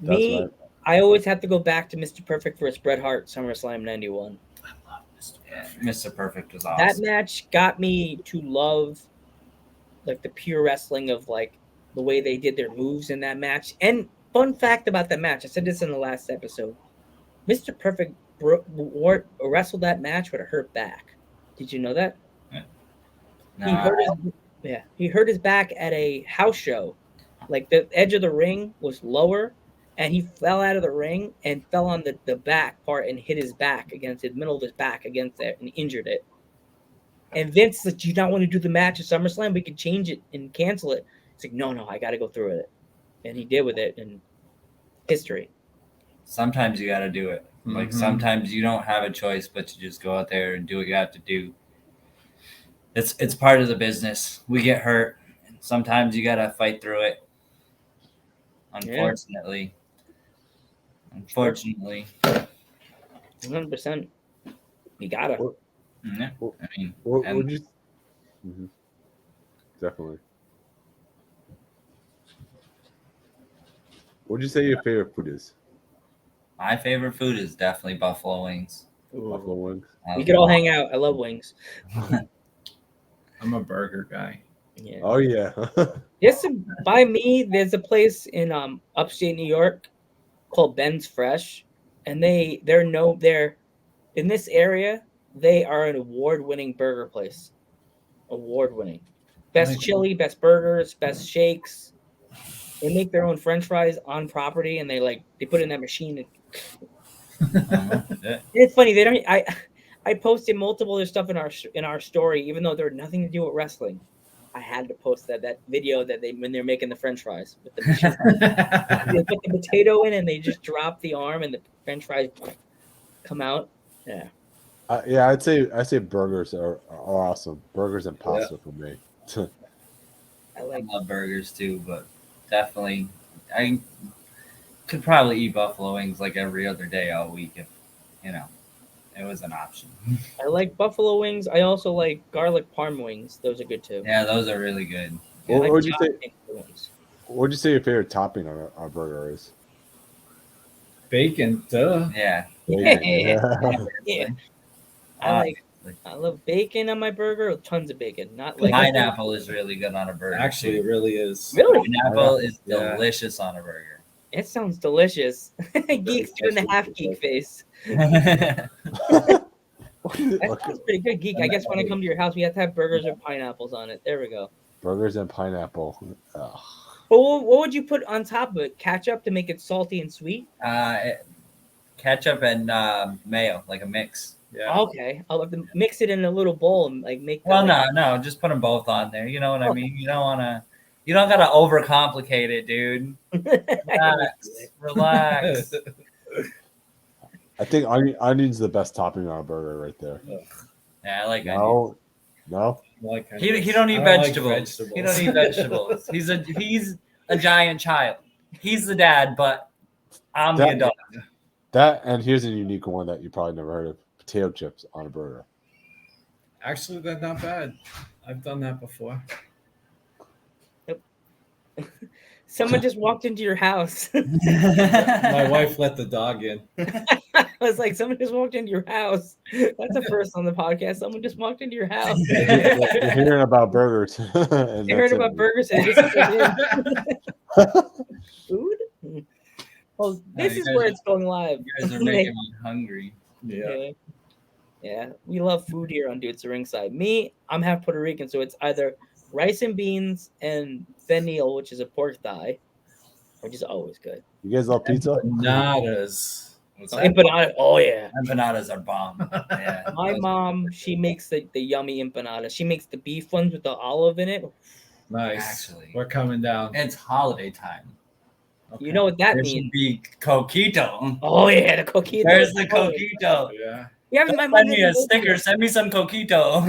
That's Me, right. I always have to go back to Mr. Perfect versus Bret Hart SummerSlam '91. Yeah, Mr. Perfect was awesome. That match got me to love like the pure wrestling of like the way they did their moves in that match. And fun fact about that match, I said this in the last episode. Mr. Perfect wrestled that match with a hurt back. Did you know that? No, He hurt his back at a house show. Like the edge of the ring was lower, and he fell out of the ring and fell on the back part and hit his back against the middle of his back against it and injured it. And Vince said, "Do you not want to do the match at SummerSlam? We can change it and cancel it." It's like, no, I got to go through with it. And he did with it, and history. Sometimes you got to do it. Like sometimes you don't have a choice but to just go out there and do what you have to do. It's part of the business. We get hurt. Sometimes you got to fight through it. Unfortunately. Yeah. Unfortunately. 100%. You got to. Yeah. I mean, What would you? Definitely. What would you say your favorite food is? my favorite food is definitely buffalo wings. Buffalo wings. We could all hang out. I love wings. I'm a burger guy. Yeah. Oh yeah. Just by me, there's a place in upstate New York called Ben's Fresh, and they're in this area. They are an award-winning burger place. Award-winning, best chili, best burgers, best shakes. They make their own French fries on property, and they put it in that machine. It's funny. They don't. I posted multiple other stuff in our story, even though they're nothing to do with wrestling. I had to post that video that when they're making the French fries with the machine. They put the potato in and they just drop the arm and the French fries come out. Yeah. Yeah, I'd say burgers are awesome. Burgers and pasta for me. I love burgers too, but definitely could probably eat buffalo wings like every other day all week if it was an option. I like buffalo wings. I also like garlic parm wings. Those are good too. Yeah, those are really good. I like What'd you say? John's ones. What'd you say your favorite topping on a burger is? Bacon, duh. Yeah. Yeah. I love bacon on my burger. Tons of bacon. Not like Pineapple is really good on a burger. Actually, it really is. Really? Pineapple is Yeah. delicious on a burger. It sounds delicious. Geek's doing the half geek face. Okay. That sounds pretty good, Geek. I guess when I come to your house, we have to have burgers with pineapples on it. There we go. Burgers and pineapple. Ugh. But what would you put on top of it? Ketchup to make it salty and sweet? Ketchup and mayo, like a mix. Yeah. Okay. I'll have to mix it in a little bowl and like make Well, no, just put them both on there. You know what I mean? You don't gotta overcomplicate it, dude. Relax. I think onion's the best topping on a burger right there. Yeah, I like onions. No. He don't eat vegetables. He don't eat vegetables. He's a giant child. He's the dad, but I'm the adult. That, and here's a unique one that you probably never heard of: potato chips on a burger. Actually, that's not bad. I've done that before. Someone just walked into your house. My wife let the dog in. I was like, someone just walked into your house. That's a first on the podcast. Someone just walked into your house. You're hearing about burgers. You heard about burgers and just food? Well, this is where it's going live. You guys are making me hungry. Yeah. We love food here on Dudes at Ringside. Me, I'm half Puerto Rican, so it's either rice and beans and fennel, which is a pork thigh, which is always good. You guys love pizza? Empanadas. Empanada. Oh yeah. Empanadas are bomb. Yeah. My mom, she makes the yummy empanada. She makes the beef ones with the olive in it. Nice. Actually, we're coming down. It's holiday time. Okay. You know what that there means? Should be coquito. Oh yeah, the coquito. There's the coquito. Yeah. Yeah, send me a sticker. Send me some coquito.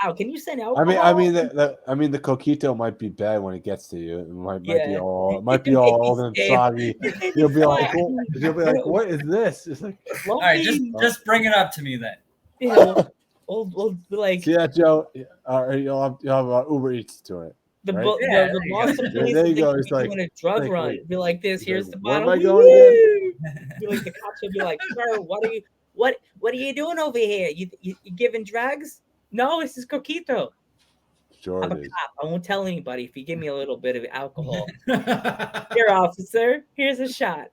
Wow, can you send alcohol? I mean, the coquito might be bad when it gets to you. It might be all and soggy. You'll be like, what is this? It's like, all right, just bring it up to me then. Yeah, we'll be like, see that, Joe? You'll have Uber Eats to it. The right? the boss of there you go. It's like doing a drug run. wait, be like this. Here's the where bottle. am I going again? Be like the cops would be like, sir, what are you doing over here? You giving drugs? No, this is coquito. Sure I'm a it is. cop. I won't tell anybody if you give me a little bit of alcohol. Here, officer. Here's a shot.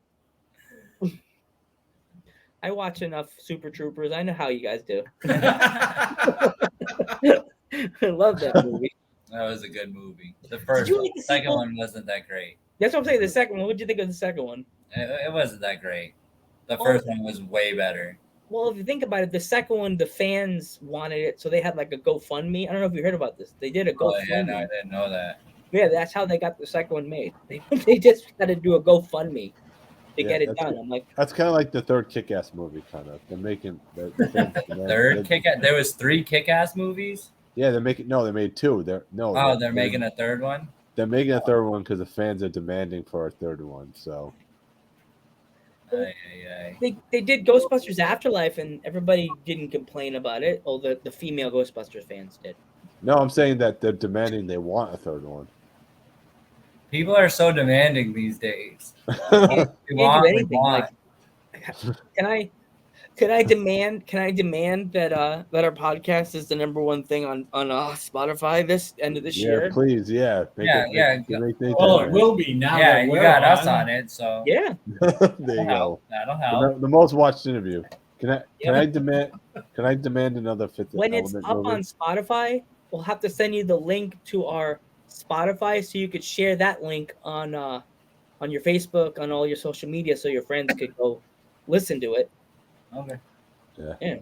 I watch enough Super Troopers. I know how you guys do. I love that movie. That was a good movie. The second one wasn't that great. That's what I'm saying. The second one. What did you think of the second one? It wasn't that great. The first one was way better. Well, if you think about it, the second one, the fans wanted it, so they had like a GoFundMe. I don't know if you heard about this. They did a GoFundMe. Oh, yeah, no, I didn't know that. Yeah, that's how they got the second one made. They just had to do a GoFundMe to get it done. I'm like, that's kind of like the third Kick-Ass movie, kind of. They're making third Kick-Ass. There was 3 Kick-Ass movies. Yeah, they made 2. They're making a third one. They're making a third one because the fans are demanding for a third one. So. They did Ghostbusters Afterlife, and everybody didn't complain about it. Oh, the female Ghostbusters fans did. No, I'm saying that they're demanding they want a third one. People are so demanding these days. Can't do anything. Like, can I demand that that our podcast is the number one thing on Spotify this end of this year? Please, yeah. It will be now. Yeah, you got us on it, so yeah. There you go. That'll help. The most watched interview. Can I demand another Fifth when Element it's up movie? on Spotify, we'll have to send you the link to our Spotify so you could share that link on your Facebook, on all your social media, so your friends could go listen to it. Okay. Yeah.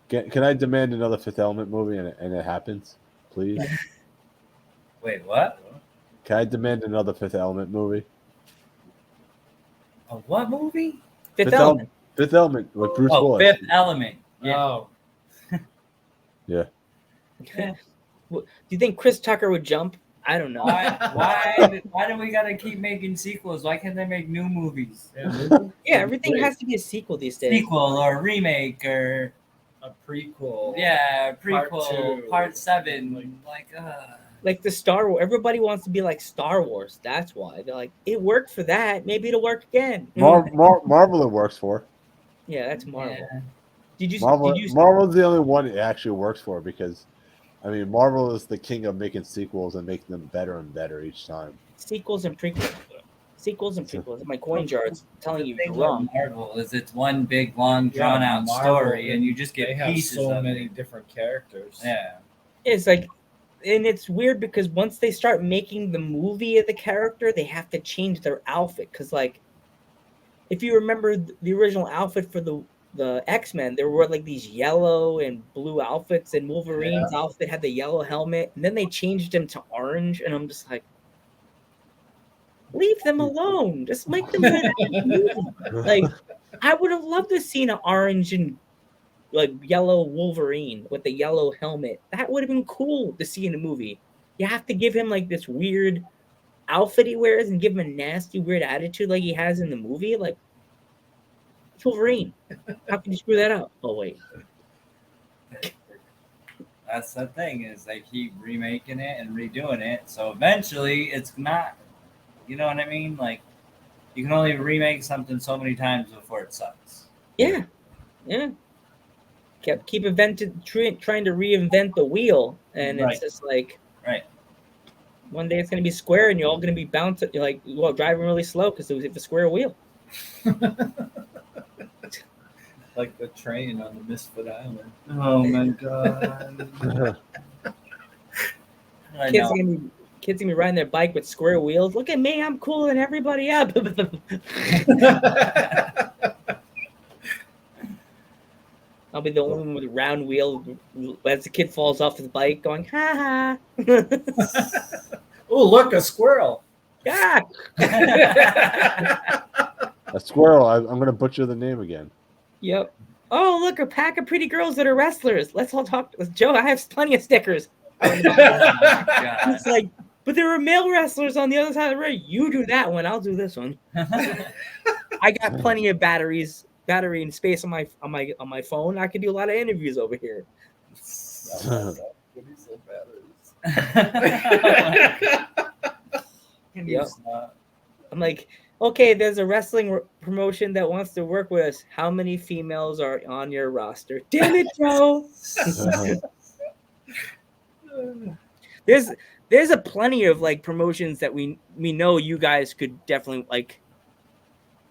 Can I demand another Fifth Element movie and it happens, please? Wait, what? Can I demand another Fifth Element movie? A what movie? Fifth Element. Fifth Element with Bruce Willis. Fifth Element. Yeah. Oh. Yeah. Do you think Chris Tucker would jump I don't know. Why do we gotta keep making sequels? Why can't they make new movies? Yeah, everything has to be a sequel these days. Sequel or remake or A prequel. yeah, Part prequel, two. part 7. Like the Star Wars, everybody wants to be like Star Wars. That's why they're like, it worked for that. Maybe it'll work again. Marvel it works for. Yeah, that's Marvel. Yeah. Marvel's the only one it actually works for because, I mean, Marvel is the king of making sequels and making them better and better each time. Sequels and prequels. Sequels and prequels. In my coin jar, it's telling you The you're thing wrong. with Marvel is it's one big, long, drawn out Marvel, story, and you just They get have pieces so of many it. different characters. Yeah. It's like, and it's weird because once they start making the movie of the character, they have to change their outfit. Because, like, if you remember the original outfit for the X-Men, there were like these yellow and blue outfits, and Wolverine's outfit had the yellow helmet, and then they changed him to orange, and I'm just like, leave them alone. Just make them good at the movie. Like, I would have loved to seen an orange and like yellow Wolverine with the yellow helmet. That would have been cool to see in a movie. You have to give him like this weird outfit he wears and give him a nasty, weird attitude like he has in the movie. Like, it's Wolverine. How can you screw that up? Oh wait. That's the thing is they keep remaking it and redoing it. So eventually it's not, you know what I mean? Like you can only remake something so many times before it sucks. Yeah. Yeah. Keep trying to reinvent the wheel, and it's just like one day it's gonna be square, and you're all gonna be bouncing driving really slow because it was a square wheel. Like the train on the Misfit Island. Oh my god. Kids are gonna be riding their bike with square wheels. Look at me, I'm cooling everybody up. I'll be the only one with a round wheel as the kid falls off his bike going, ha ha. Oh, look, a squirrel. Yeah. A squirrel. I'm going to butcher the name again. Yep. Oh, look, a pack of pretty girls that are wrestlers. Let's all talk. Joe, I have plenty of stickers. It's like, but there were male wrestlers on the other side of the ring. You do that one. I'll do this one. I got plenty of battery and space on my phone. I can do a lot of interviews over here. Yep. I'm like, okay, there's a wrestling promotion that wants to work with us. How many females are on your roster? Damn it, Joe. There's a plenty of like promotions that we know you guys could definitely like.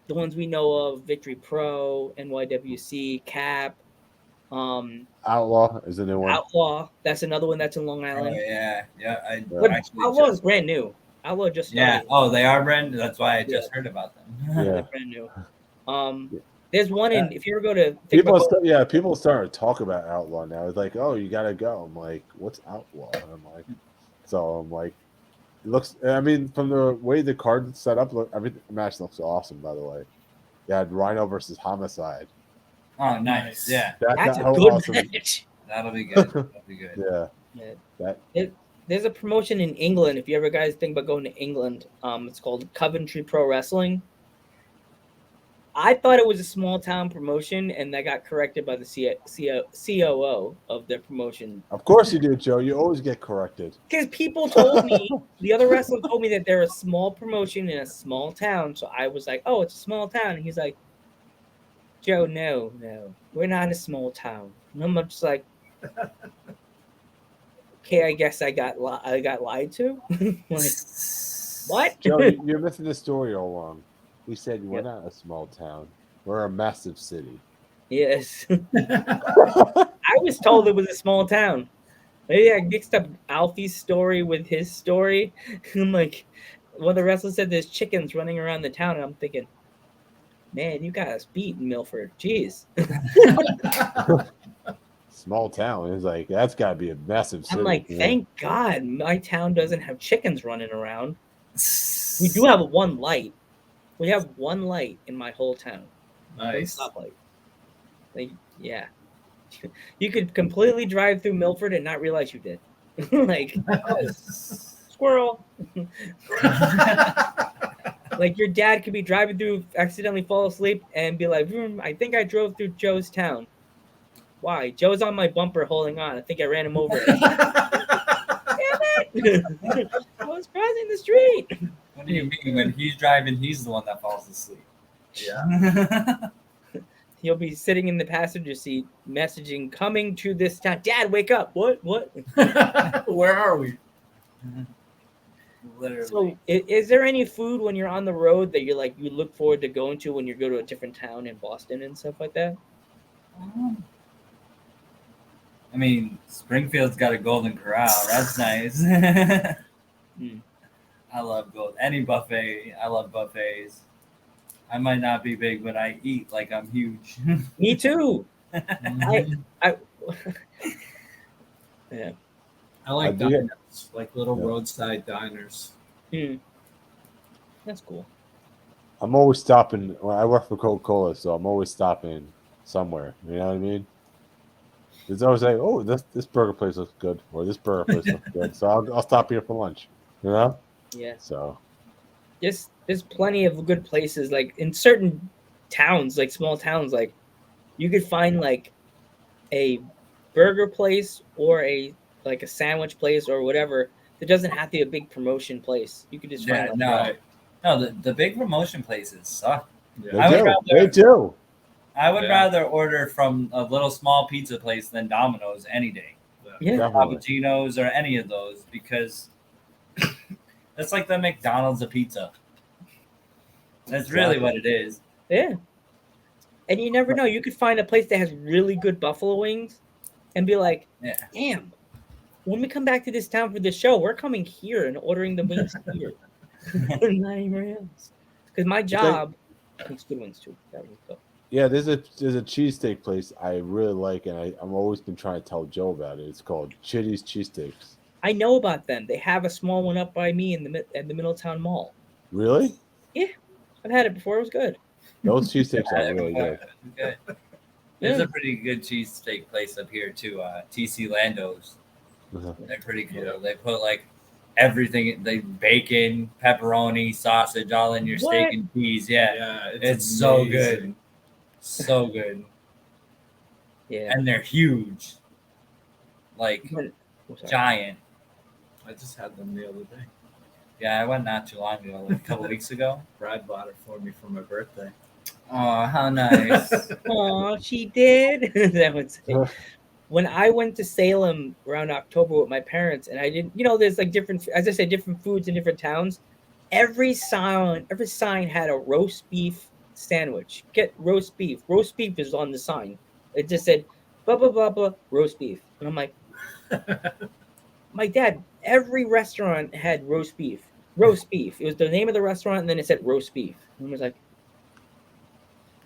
The ones we know of: Victory Pro, NYWC, Cap, Outlaw is a new one. Outlaw. That's another one that's in Long Island. Oh, yeah. Outlaw is brand new. Outlaw just started. Oh, they are brand new. That's why I just heard about them. Yeah. They're brand new. There's one in. If you ever go to people starting to talk about Outlaw now. It's like, oh, you gotta go. I'm like, what's Outlaw? And I'm like, it looks. I mean, from the way the card set up, the match looks awesome. By the way, you had Rhino versus Homicide. Oh, nice. Yeah, that's a good match. That'll be good. That'll be good. Yeah. There's a promotion in England. If you ever guys think about going to England, it's called Coventry Pro Wrestling. I thought it was a small town promotion, and that got corrected by the COO of the promotion. Of course you do, Joe. You always get corrected. Because people told me, the other wrestler told me that they're a small promotion in a small town. So I was like, oh, it's a small town. And he's like, Joe, no, we're not a small town. And I'm just like, okay, I guess I got lied to. Like, what? Joe, you're missing the story all along. We said we're not a small town. We're a massive city. Yes. I was told it was a small town. Maybe I mixed up Alfie's story with his story. I'm like, well, the wrestler said there's chickens running around the town, and I'm thinking, man, you got us beat in Milford. Jeez. Small town. It's like, that's got to be a massive city. I'm like, thank God my town doesn't have chickens running around. We do have one light. We have one light in my whole town. Nice. One stoplight. Like, yeah. You could completely drive through Milford and not realize you did. Like, squirrel. Like your dad could be driving through, accidentally fall asleep, and be like, I think I drove through Joe's town. Why? Joe's on my bumper holding on. I think I ran him over. Damn it! I was crossing the street. What do you mean? When he's driving, he's the one that falls asleep. Yeah. He'll be sitting in the passenger seat, messaging, coming to this town. Dad, wake up! What? Where are we? Literally. So, is there any food when you're on the road that you look forward to going to when you go to a different town in Boston and stuff like that? I mean, Springfield's got a Golden Corral. That's nice. I love any buffet. I love buffets. I might not be big, but I eat like I'm huge. Me too. Yeah. I like I do get- diners, like little Yeah. roadside diners. That's cool. I'm always stopping. Well, I work for Coca-Cola, so I'm always stopping somewhere. You know what I mean? There's always like, oh, this burger place looks good, or this burger place looks good, so I'll stop here for lunch. You know? Yeah. So There's plenty of good places, like in certain towns, like small towns, like you could find like a burger place or a sandwich place or whatever. It doesn't have to be a big promotion place. You could just Yeah, find no, the big promotion places suck. Yeah. they do. I would Yeah. rather order from a little small pizza place than Domino's any day. Yeah. Definitely. Cappuccinos or any of those, because it's like the McDonald's of pizza. That's really what it is. Yeah. And you never know. You could find a place that has really good buffalo wings and be like, Yeah. damn, when we come back to this town for the show, we're coming here and ordering the wings here. Not anywhere else. Because my job makes good wings too. That was dope. Yeah, there's a cheesesteak place I really like, and I'm always been trying to tell Joe about it. It's called Chitty's Cheesesteaks. I know about them. They have a small one up by me at the Middletown Mall. Really? I've had it before. It was good. Those cheesesteaks are really good. Good. There's a pretty good cheesesteak place up here too. TC Lando's. Uh-huh. They're pretty cool. Yeah. They put like everything, bacon, pepperoni, sausage, all in your steak What? and cheese. Yeah, Yeah, it's so amazing. good. So good. Yeah. And they're huge. Like Oh, sorry. giant. I just had them the other day. Yeah, I went not too long ago, like a couple weeks ago. Brad bought it for me for my birthday. Oh, how nice. Aw, she did. That would say. When I went to Salem around October with my parents, and I didn't, there's like different, as I said, different foods in different towns. Every sign had a roast beef sandwich. Get roast beef. Roast beef is on the sign. It just said, blah, blah, blah, blah, roast beef. And I'm like, my dad, every restaurant had roast beef. Roast beef. It was the name of the restaurant, and then it said roast beef. And I was like,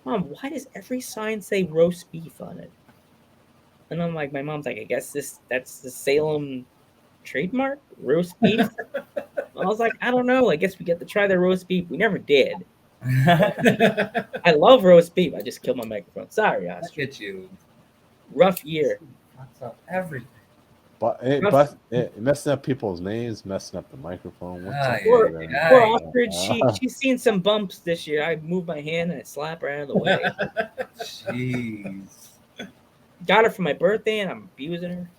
Mom, why does every sign say roast beef on it? And I'm like, my mom's like, I guess that's the Salem trademark, roast beef. I was like, I don't know. I guess we get to try the roast beef. We never did. I love roast beef. I just killed my microphone. Sorry, Look Oscar. at you. Rough year. Fucks up everything. But messing up people's names, messing up the microphone. What's up yeah, with that? yeah. Poor Oscar, she's seen some bumps this year. I moved my hand and I slapped her out of the way. Jeez. Got her for my birthday and I'm abusing her.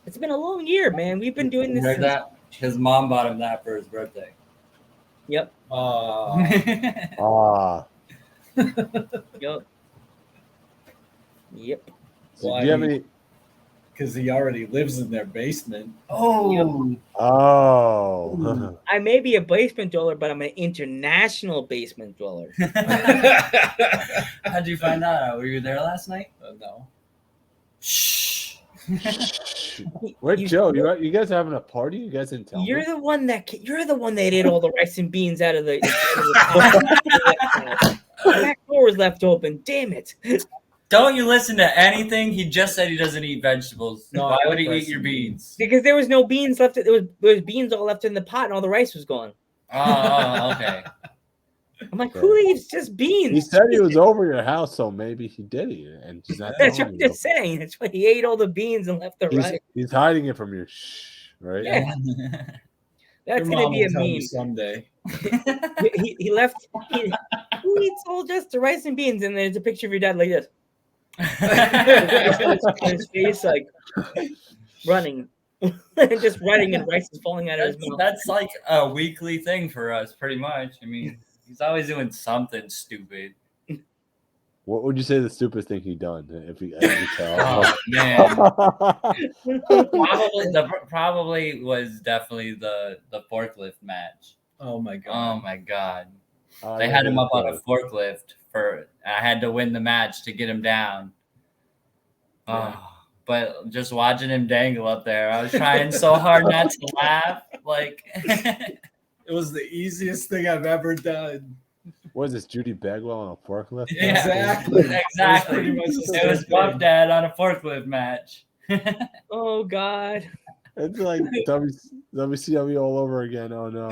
It's been a long year, man. We've been doing this. Heard that? His mom bought him that for his birthday. Yep. Ah. Yep. Yep. So do you have any? Because he already lives in their basement. Oh. Oh. I may be a basement dweller, but I'm an international basement dweller. How'd you find that out? Were you there last night? No. Shh. Wait, Joe, you guys having a party? You guys didn't tell You're me. the one that ate all the rice and beans out of the. The back door was left open. Damn it! Don't you listen to anything? He just said he doesn't eat vegetables. No, Why I would he like eat your rice and beans? Because there was no beans left. There was beans all left in the pot, and all the rice was gone. Oh, okay. I'm like, who eats just beans? He said he was over your house, so maybe he did eat it, and just not That's what telling I'm you. just saying. That's why he ate all the beans and left the rice. He's hiding it from you. Shh. right? Yeah. That's Your gonna mom be a will tell you meme. someday. He left. Who eats all just the rice and beans? And there's a picture of your dad like this. His face like running, just running, and rice is falling out of his mouth. That's like a weekly thing for us, pretty much. I mean, he's always doing something stupid. What would you say the stupidest thing he done? If you tell. Oh man, probably was definitely the forklift match. Oh my Oh god. my god, Oh, they yeah, had him that's up on a good. forklift for. I had to win the match to get him down. Yeah. Oh, but just watching him dangle up there, I was trying so hard not to laugh. Like, It was the easiest thing I've ever done. What is this, Judy Bagwell on a forklift? yeah, Exactly. exactly. Pretty much the It was same Buff thing. Dad on a forklift match. Oh God. It's like WCW all over again. Oh no.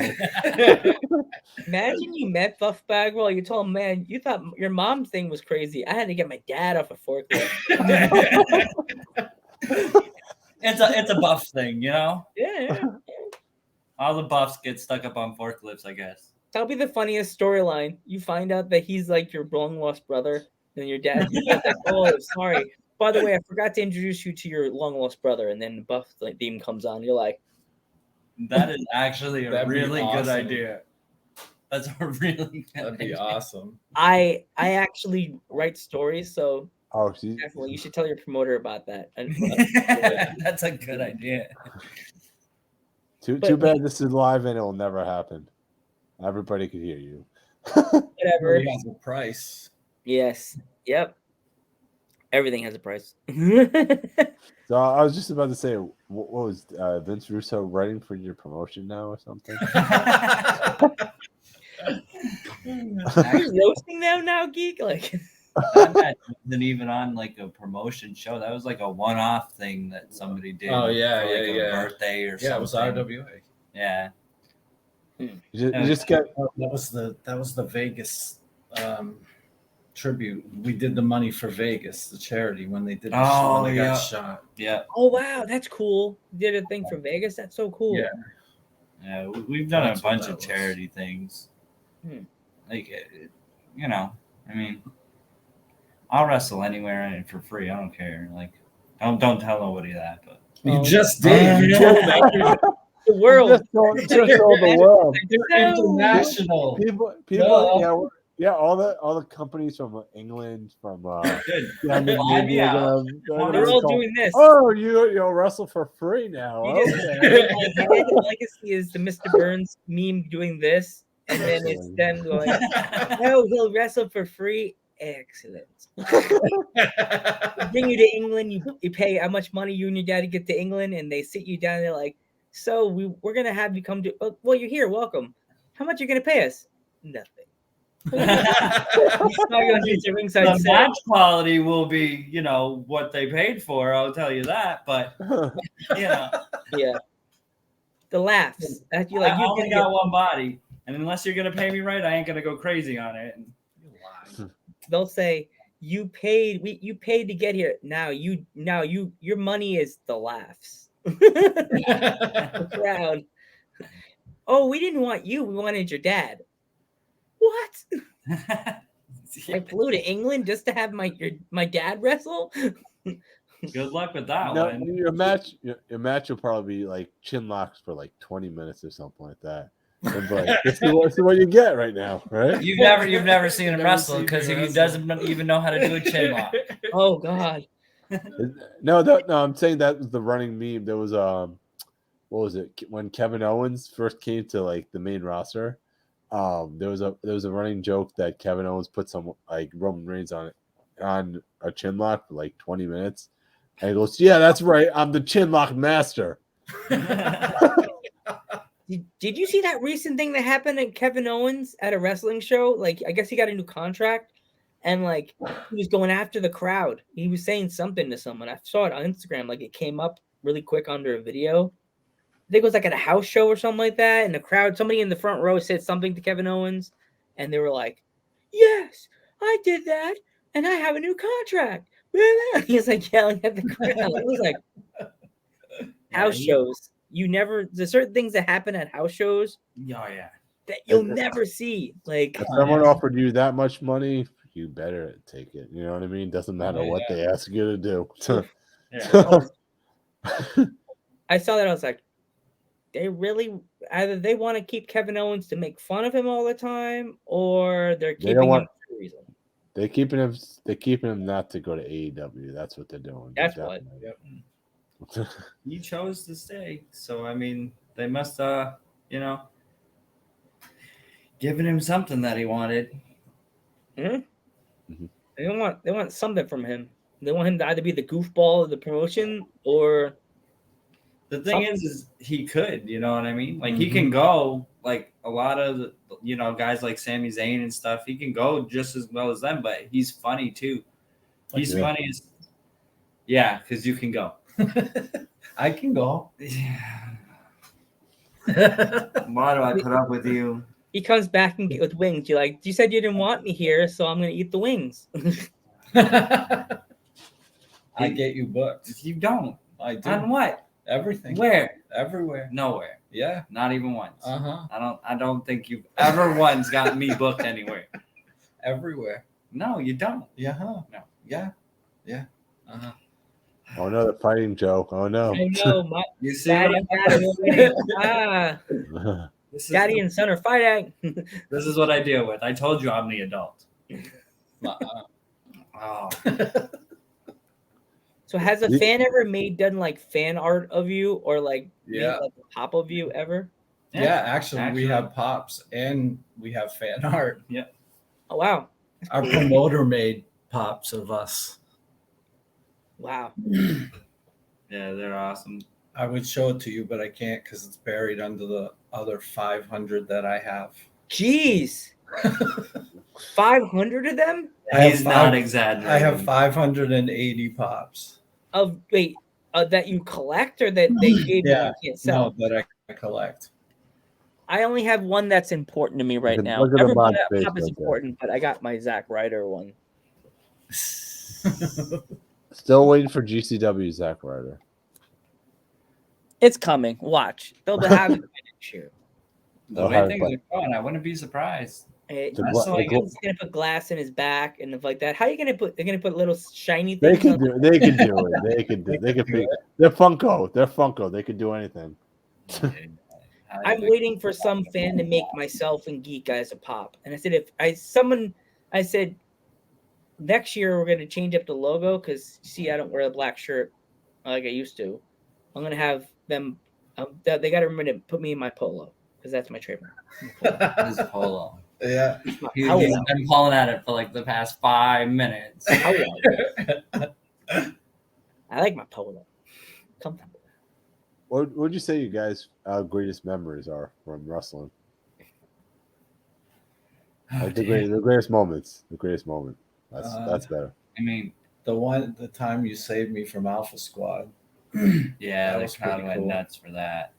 Imagine you met Buff Bagwell. You told him, man, you thought your mom's thing was crazy. I had to get my dad off a forklift. It's a Buff thing, you know. Yeah. All the Buffs get stuck up on forklifts, I guess. That'll be the funniest storyline. You find out that he's like your long lost brother, and your dad's like, oh, sorry. By the way, I forgot to introduce you to your long lost brother, and then the Buff theme comes on. You're like, That is actually a That'd be really good awesome. idea. That's a really good That'd be idea. awesome. I actually write stories, so Oh, she, definitely you should tell your promoter about that. And, That's a good idea. too But- bad this is live and it will never happen. Everybody could hear you. whatever. It has a price. Yes. Yep. Everything has a price. So I was just about to say, what was Vince Russo writing for your promotion now or something? Who's roasting them now, geek? Like, That match wasn't even on like a promotion show. That was like a one-off thing that somebody did. Oh, yeah, for, like, yeah, a yeah. birthday or Yeah, it was something. RWA. Yeah. You just get That was the Vegas tribute. We did the money for Vegas, the charity, when they did the Oh, when they yeah. got shot. Yeah. oh wow, that's cool. You did a thing for Vegas. That's so cool. Yeah. Yeah. We've done That's a what bunch that of was. charity things. Hmm. Like, you know, I mean, I'll wrestle anywhere and for free. I don't care. Like, don't tell nobody that. But You Oh. just did. You told them. The world. just told the world. You're international. People, Duh. yeah, all the companies from England, from good. yeah, Fly me out. They're all doing this. Oh, you'll wrestle for free now. You just- Okay. the legacy is the Mr. Burns meme doing this, and then it's them going, "No, he'll wrestle for free." Excellent. Bring you to England. You pay how much money you and your daddy get to England, and they sit you down. They're like, "So we're gonna have you come to. Oh, well, you're here. Welcome. How much are you gonna pay us? Nothing." Ringside The said, match quality will be, you know, what they paid for. I'll tell you that. But you know, "Yeah." The laughs. That you I like. You only can got one body, and unless you're gonna pay me right, I ain't gonna go crazy on it. They'll say you paid to get here. Now your money is the laughs. The crowd. Oh, we didn't want you, we wanted your dad. What? I flew to England just to have my dad wrestle? Good luck with that No, one. your match will probably be like chin locks for like 20 minutes or something like that. And like, this is what you get right now, right? You've never seen him Never wrestle seen because me he wrestle. doesn't even know how to do a chin lock. Oh God. No, I'm saying that was the running meme. There was what was it when Kevin Owens first came to like the main roster? There was a running joke that Kevin Owens put some like Roman Reigns on a chin lock for like 20 minutes, and he goes, "Yeah, that's right, I'm the chin lock master." Did you see that recent thing that happened at Kevin Owens at a wrestling show? Like, I guess he got a new contract, and like he was going after the crowd. He was saying something to someone. I saw it on Instagram. Like it came up really quick under a video. I think it was like at a house show or something like that. And the crowd, somebody in the front row said something to Kevin Owens, and they were like, "Yes, I did that, and I have a new contract." He was like yelling at the crowd. It was like house shows. there's certain things that happen at house shows Oh yeah. that you'll never see. Like If someone offered you that much money, you better take it. You know what I mean? Doesn't matter what they ask you to do. Yeah. I saw that, I was like, they really either they want to keep Kevin Owens to make fun of him all the time, or they're keeping him for a reason. They're keeping him not to go to AEW. That's what they're doing. That's what. Yep. He chose to stay, so I mean, they must, giving him something that he wanted. Mm-hmm. They want something from him. They want him to either be the goofball of the promotion or. The thing is he could, you know what I mean? Like he can go like a lot of the, guys like Sami Zayn and stuff. He can go just as well as them, but he's funny too. He's funny as because you can go. I can go. Why do I put up with you? He comes back and with wings. You're like, you said you didn't want me here, so I'm gonna eat the wings. I get you booked. You don't. I do. On what? Everything. Where? Everywhere. Nowhere. Yeah. Not even once. Uh-huh. I don't think you've ever once gotten me booked anywhere. Everywhere. No, you don't. Yeah. No. Yeah. Yeah. Uh-huh. Oh no, the fighting joke. Oh no. I know. You see Daddy and son are fighting. This is what I deal with. I told you I'm the adult. Oh. So has a fan ever done like fan art of you or like made like a pop of you ever? Yeah, actually, we have pops and we have fan art. Yeah. Oh wow. Our promoter made pops of us. Wow. Yeah, they're awesome. I would show it to you, but I can't because it's buried under the other 500 that I have. Jeez. 500 of them? He's not exaggerating. I have 580 pops. That you collect or that they gave you and can't sell? No, that I collect. I only have one that's important to me right now. Look at Every the one mod pop is face important, but I got my Zack Ryder one. Still waiting for GCW Zack Ryder. It's coming. Watch. They'll have it next year. The way things are going, I wouldn't be surprised. He's gonna put glass in his back and like that. How are you gonna put? They're gonna put little shiny things. They can do it. They can pick. They're Funko. They can do anything. I'm waiting for some fan to make myself and Geek Guys a pop. And I said, I said, next year we're gonna change up the logo because see, I don't wear a black shirt like I used to. I'm gonna have them. They got to remember to put me in my polo because that's my trademark. His polo. Yeah. He's been pulling at it for like the past 5 minutes. I like my polo. Comfortable. What would you say you guys' greatest memories are from wrestling? Like the greatest moments. The greatest moment. That's better. I mean, the time you saved me from Alpha Squad. Yeah, that crowd went nuts for that.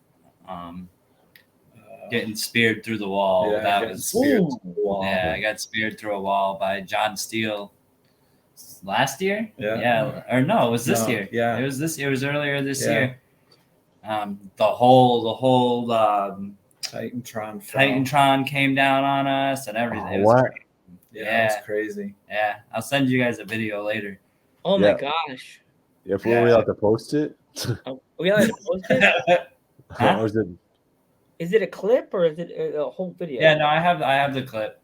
Getting speared through the wall. Yeah, that was speared through the wall. Yeah, I got speared through a wall by John Steele last year. Yeah. Or no, it was this year. Yeah, it was this year. It was earlier this year. The whole Titantron came down on us and everything. What? Yeah, it was crazy. Yeah, I'll send you guys a video later. Oh my gosh. If we allowed to post it. Are we allowed to post it? Or is it a clip or is it a whole video? Yeah, no, I have the clip.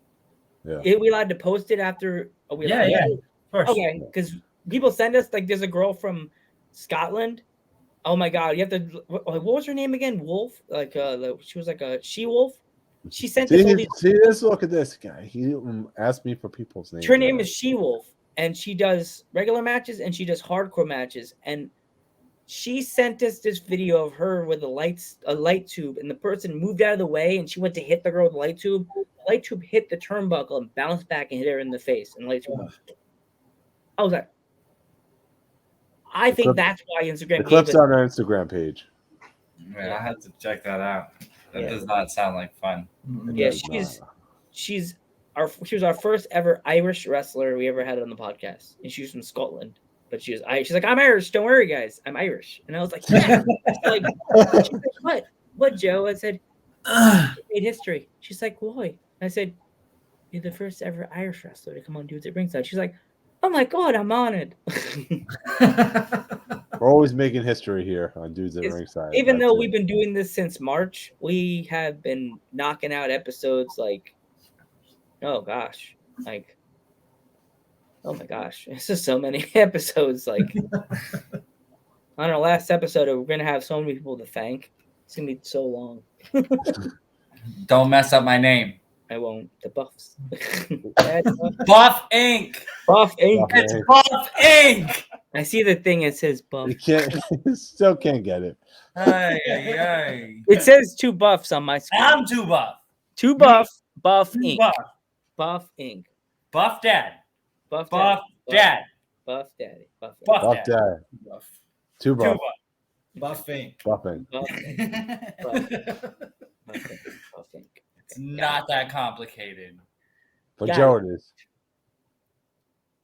Yeah. Are we allowed to post it after? Of course. Okay, because people send us like there's a girl from Scotland. Oh my god, you have to. What was her name again? Wolf? Like she was like a she-wolf. She sent us all these. See this? Look at this guy. He asked me for people's names. Her name is She-Wolf, and she does regular matches and she does hardcore matches. And she sent us this video of her with a light tube, and the person moved out of the way, and she went to hit the girl with the light tube. The light tube hit the turnbuckle and bounced back and hit her in the face. And light tube. I was like, I think that's why Instagram. The clip's on our Instagram page. Yeah, I had to check that out. That does not sound like fun. Yeah, she was our first ever Irish wrestler we ever had on the podcast, and she was from Scotland. but she's like, I'm Irish. Don't worry, guys. I'm Irish. And I was like, yeah. She's like, what, Joe? I said, made history. She's like, why? I said, you're the first ever Irish wrestler to come on Dudes at Ringside. She's like, oh my God, I'm honored. We're always making history here on Dudes at Ringside. Even though we've been doing this since March, we have been knocking out episodes like, oh gosh, like, oh my gosh, it's just so many episodes. Like, on our last episode, we're gonna have so many people to thank. It's gonna be so long. Don't mess up my name. I won't. The Buffs. Buff Inc. Buff Inc. It's Buff Inc. I see the thing. It says Buff. You can't. Still can't get it. It says 2 buffs on my screen. I'm 2 buff. 2 buff. Buff Two Inc. buff. Buff Inc. Buff Dad. Buff Buff Dad. Buff Daddy. Buff Buff Dad. Buff. 2 buff. Buffing. Buffing. Buffing. It's not that complicated. For Joe, it is.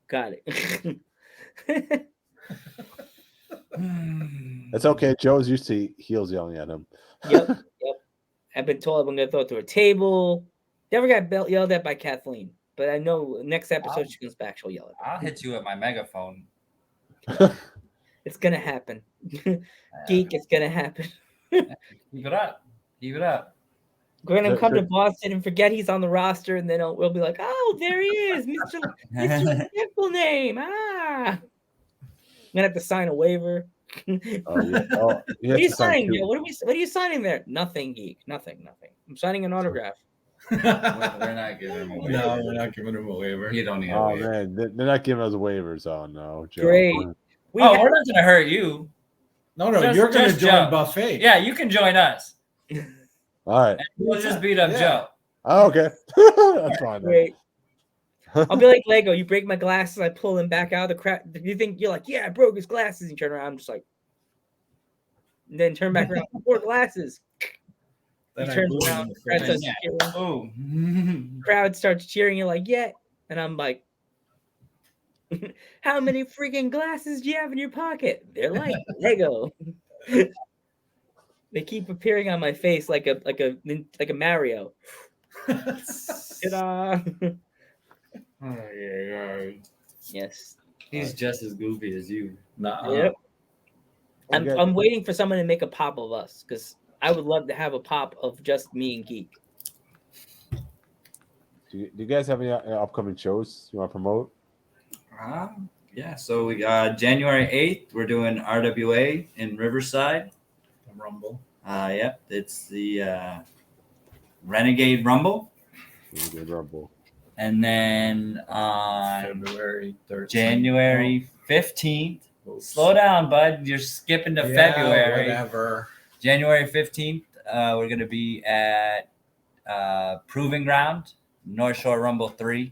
Got it. It's okay. Joe's used to heels yelling at him. Yep. I've been told I'm going to throw it through a table. Never got yelled at by Kathleen, but I know next episode she comes back, she'll yell at me. I'll hit you with my megaphone. It's going to happen. Geek, it's going to happen. Keep it up. Keep it up. We're going to come to Boston and forget he's on the roster, and then we'll be like, oh, there he is, Mr. Simple Name. I'm going to have to sign a waiver. Oh, yeah. Oh, what are you signing? What are you signing there? Nothing, Geek. Nothing. I'm signing an autograph. We're not giving him a waiver. No, we're not giving him a waiver. You don't need a Oh, waiver. man. They're not giving us waivers. Oh, no. Joe. Great. We're not going to hurt you. No, you're going to join Joe. Buffet. Yeah, you can join us. All right. We'll just beat up Joe. Oh, okay. That's fine. Great. I'll be like Lego. You break my glasses, I pull them back out of the crap. You think you're like, yeah, I broke his glasses. You turn around, I'm just like, and then turn back around, 4 glasses. He turns around, crowd starts cheering. You're like, yeah, and I'm like, how many freaking glasses do you have in your pocket? They're like Lego. They keep appearing on my face like a Mario. Ta-da! Yes. He's just as goofy as you. Yep. I'm waiting for someone to make a pop of us because I would love to have a pop of just me and Geek. Do you guys have any upcoming shows you want to promote? Yeah. So we got January 8th. We're doing RWA in Riverside. Rumble. Yep. It's the Renegade Rumble. Renegade Rumble. And then on February 13th. January 15th. Slow down, bud. You're skipping to February. Whatever. January 15th, we're going to be at Proving Ground, North Shore Rumble 3.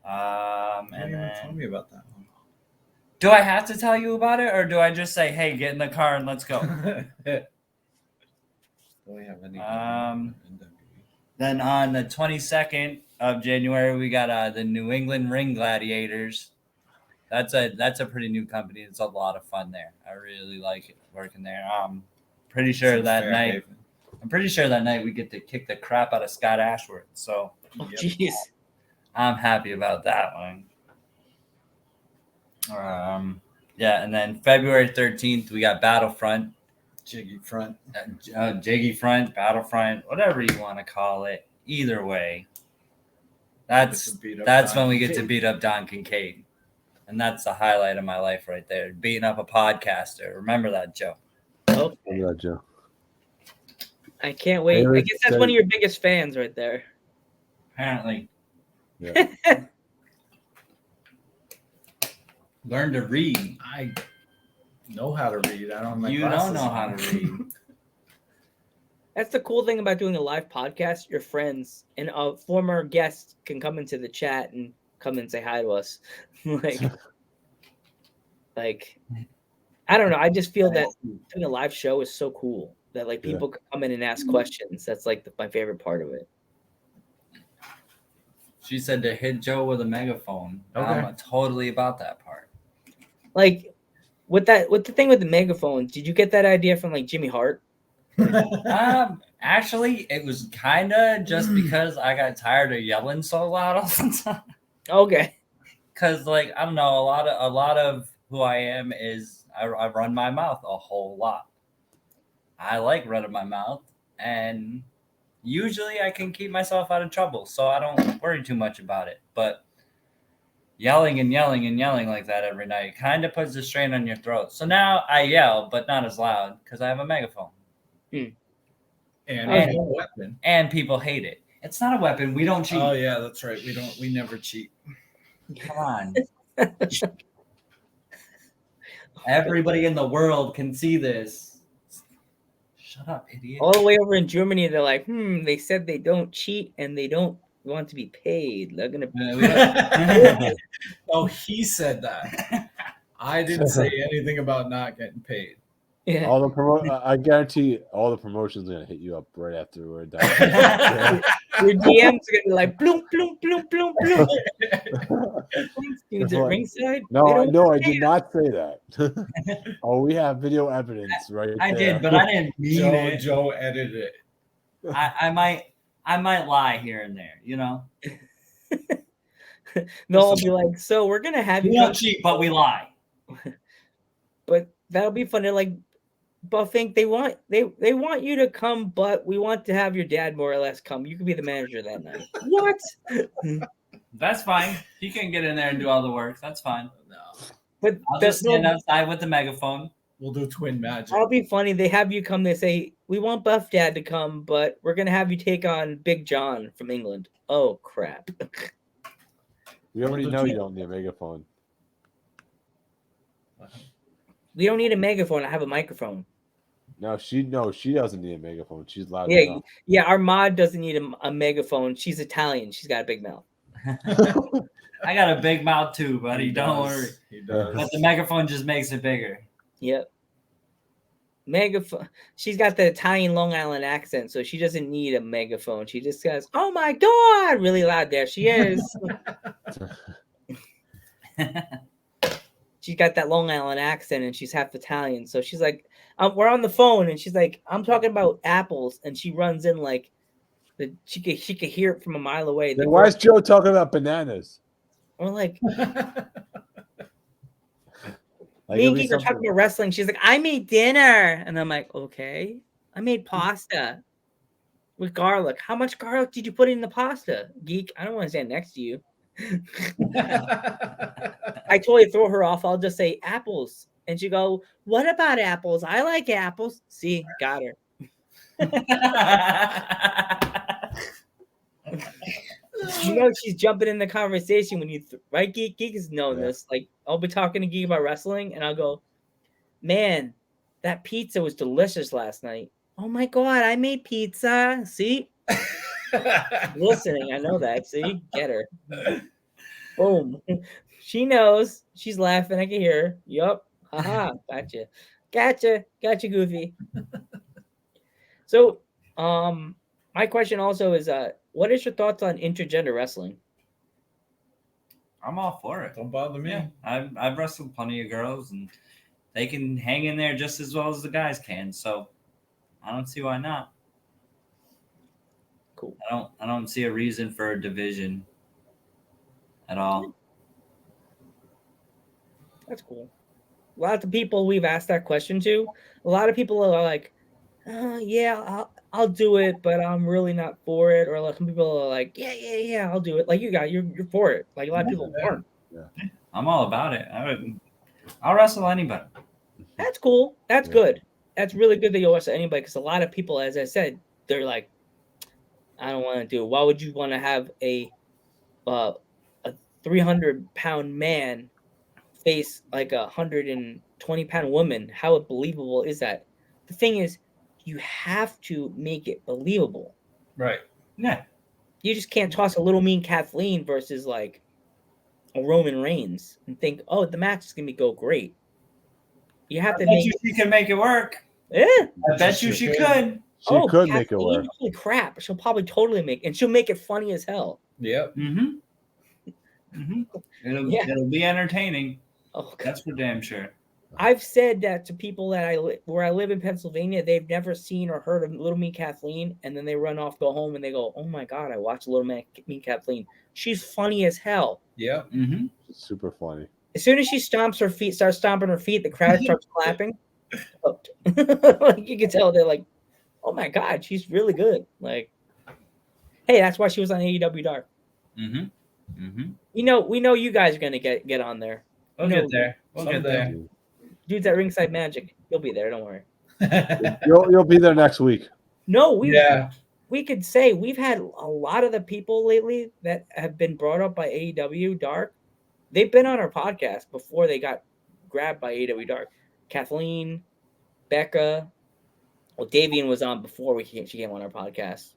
Tell me about that one. Do I have to tell you about it, or do I just say, hey, get in the car and let's go? Do we have any? Then on the 22nd of January, we got the New England Ring Gladiators. That's a pretty new company. It's a lot of fun there. I really like it working there. I'm pretty sure that night we get to kick the crap out of Scott Ashworth. So, Jeez, I'm happy about that one. Yeah, and then February 13th we got Battlefront, Jiggy Front, Battlefront, whatever you want to call it. Either way, that's when we get to beat up Don Kincaid. And that's the highlight of my life right there. Beating up a podcaster. Remember that, Joe. Okay. Remember that, Joe. I can't wait. I guess that's one of your biggest fans right there. Apparently. Yeah. Learn to read. I know how to read. I don't have my You glasses don't know how on. to read. That's the cool thing about doing a live podcast. Your friends and a former guest can come into the chat and come and say hi to us. like, I don't know. I just feel that doing a live show is so cool that like people can come in and ask questions. That's like my favorite part of it. She said to hit Joe with a megaphone. Okay. I'm totally about that part. Like with the thing with the megaphones, did you get that idea from like Jimmy Hart? Actually, it was kind of just because I got tired of yelling so loud all the time. Okay. Because, like, I don't know, a lot of who I am is I run my mouth a whole lot. I like running my mouth, and usually I can keep myself out of trouble, so I don't worry too much about it. But yelling and yelling and yelling like that every night kind of puts a strain on your throat. So now I yell, but not as loud because I have a megaphone. And Okay. a weapon. And people hate it. It's not a weapon. We don't cheat. Oh yeah, that's right. We never cheat. Come on. Everybody in the world can see this. Shut up, idiot. All the way over in Germany, they're like, they said they don't cheat and they don't want to be paid. They're gonna. Oh, he said that. I didn't say anything about not getting paid. Yeah. I guarantee all the promotions are gonna hit you up right after we're done. Your DMs are gonna be like bloom, bloom, bloom, bloom, bloom. Dudes at ringside. No, I did not say that. Oh, we have video evidence right I there. did, but I didn't mean it. Joe edited it. I might lie here and there, you know. They'll be like, so we're gonna have We you. don't cheat, but we lie. But that'll be fun. They're like, Buffink, they want you to come, but we want to have your dad more or less come. You could be the manager that night. What? That's fine. He can get in there and do all the work. That's fine. No, But I'll just stand outside with the megaphone. we'll do twin magic. that'll be funny. They have you come. They say we want Buff Dad to come, but we're gonna have you take on Big John from England. Oh crap! We already know you don't need a megaphone. We don't need a megaphone. I have a microphone. No, she doesn't need a megaphone. She's loud Yeah, enough. yeah. Our mod doesn't need a megaphone. She's Italian. She's got a big mouth. I got a big mouth too, buddy. Don't worry. He does. But the megaphone just makes it bigger. Yep. Megaphone. She's got the Italian Long Island accent, so she doesn't need a megaphone. She just goes, "Oh my god!" really loud. There she is. She's got that Long Island accent, and she's half Italian. So she's like, "We're on the phone," and she's like, "I'm talking about apples," and she runs in like, she could hear it from a mile away. Then why is Joe talking about bananas? Or like. Like, Me and Geek are talking about wrestling. She's like, I made dinner. And I'm like, okay. I made pasta with garlic. How much garlic did you put in the pasta? Geek, I don't want to stand next to you. I totally throw her off. I'll just say apples. And she go, what about apples? I like apples. See, got her. You know she's jumping in the conversation when you right, Geek has known this. Like I'll be talking to Geek about wrestling and I'll go, man, that pizza was delicious last night. Oh my god, I made pizza. See? Listening, I know that. See? Get her. Boom. She knows. She's laughing. I can hear her. Yup. Haha. Gotcha, Goofy. So my question also is what is your thoughts on intergender wrestling? I'm all for it. Don't bother me. Yeah, I've wrestled plenty of girls, and they can hang in there just as well as the guys can. So I don't see why not. Cool. I don't see a reason for a division at all. That's cool. A lot of the people we've asked that question to, a lot of people are like, yeah, I'll do it, but I'm really not for it. Or like some people are like, yeah, I'll do it. Like you're for it. Like a lot of people aren't. Yeah. I'm all about it. I'll wrestle anybody. That's cool. That's good. That's really good that you'll wrestle anybody because a lot of people, as I said, they're like, I don't want to do it. Why would you want to have a 300-pound man face like a 120-pound woman? How believable is that? The thing is, you have to make it believable. Right. Yeah. You just can't toss a little mean Kathleen versus like a Roman Reigns and think, oh, the match is going to go great. You have to make she can make it work. Yeah. I bet you she could. She could make it work. Holy crap. She'll probably totally and she'll make it funny as hell. Yep. Mm-hmm. It'll be entertaining. Oh, God. That's for damn sure. I've said that to people that where I live in Pennsylvania, they've never seen or heard of Little Mean Kathleen, and then they run off, go home, and they go, "Oh my God, I watched Little Mean Kathleen. She's funny as hell." Yep. Mm-hmm. Super funny. As soon as she starts stomping her feet, the crowd starts clapping. Like you can tell they're like, "Oh my God, she's really good." Like, hey, that's why she was on AEW Dark. Mm-hmm. Mm-hmm. We know you guys are gonna get on there. We'll get there. We'll get there. Dudes at Ringside Magic, you'll be there. Don't worry. You'll be there next week. No, we could say we've had a lot of the people lately that have been brought up by AEW Dark. They've been on our podcast before they got grabbed by AEW Dark. Kathleen, Becca, well, Davian was on before she came on our podcast.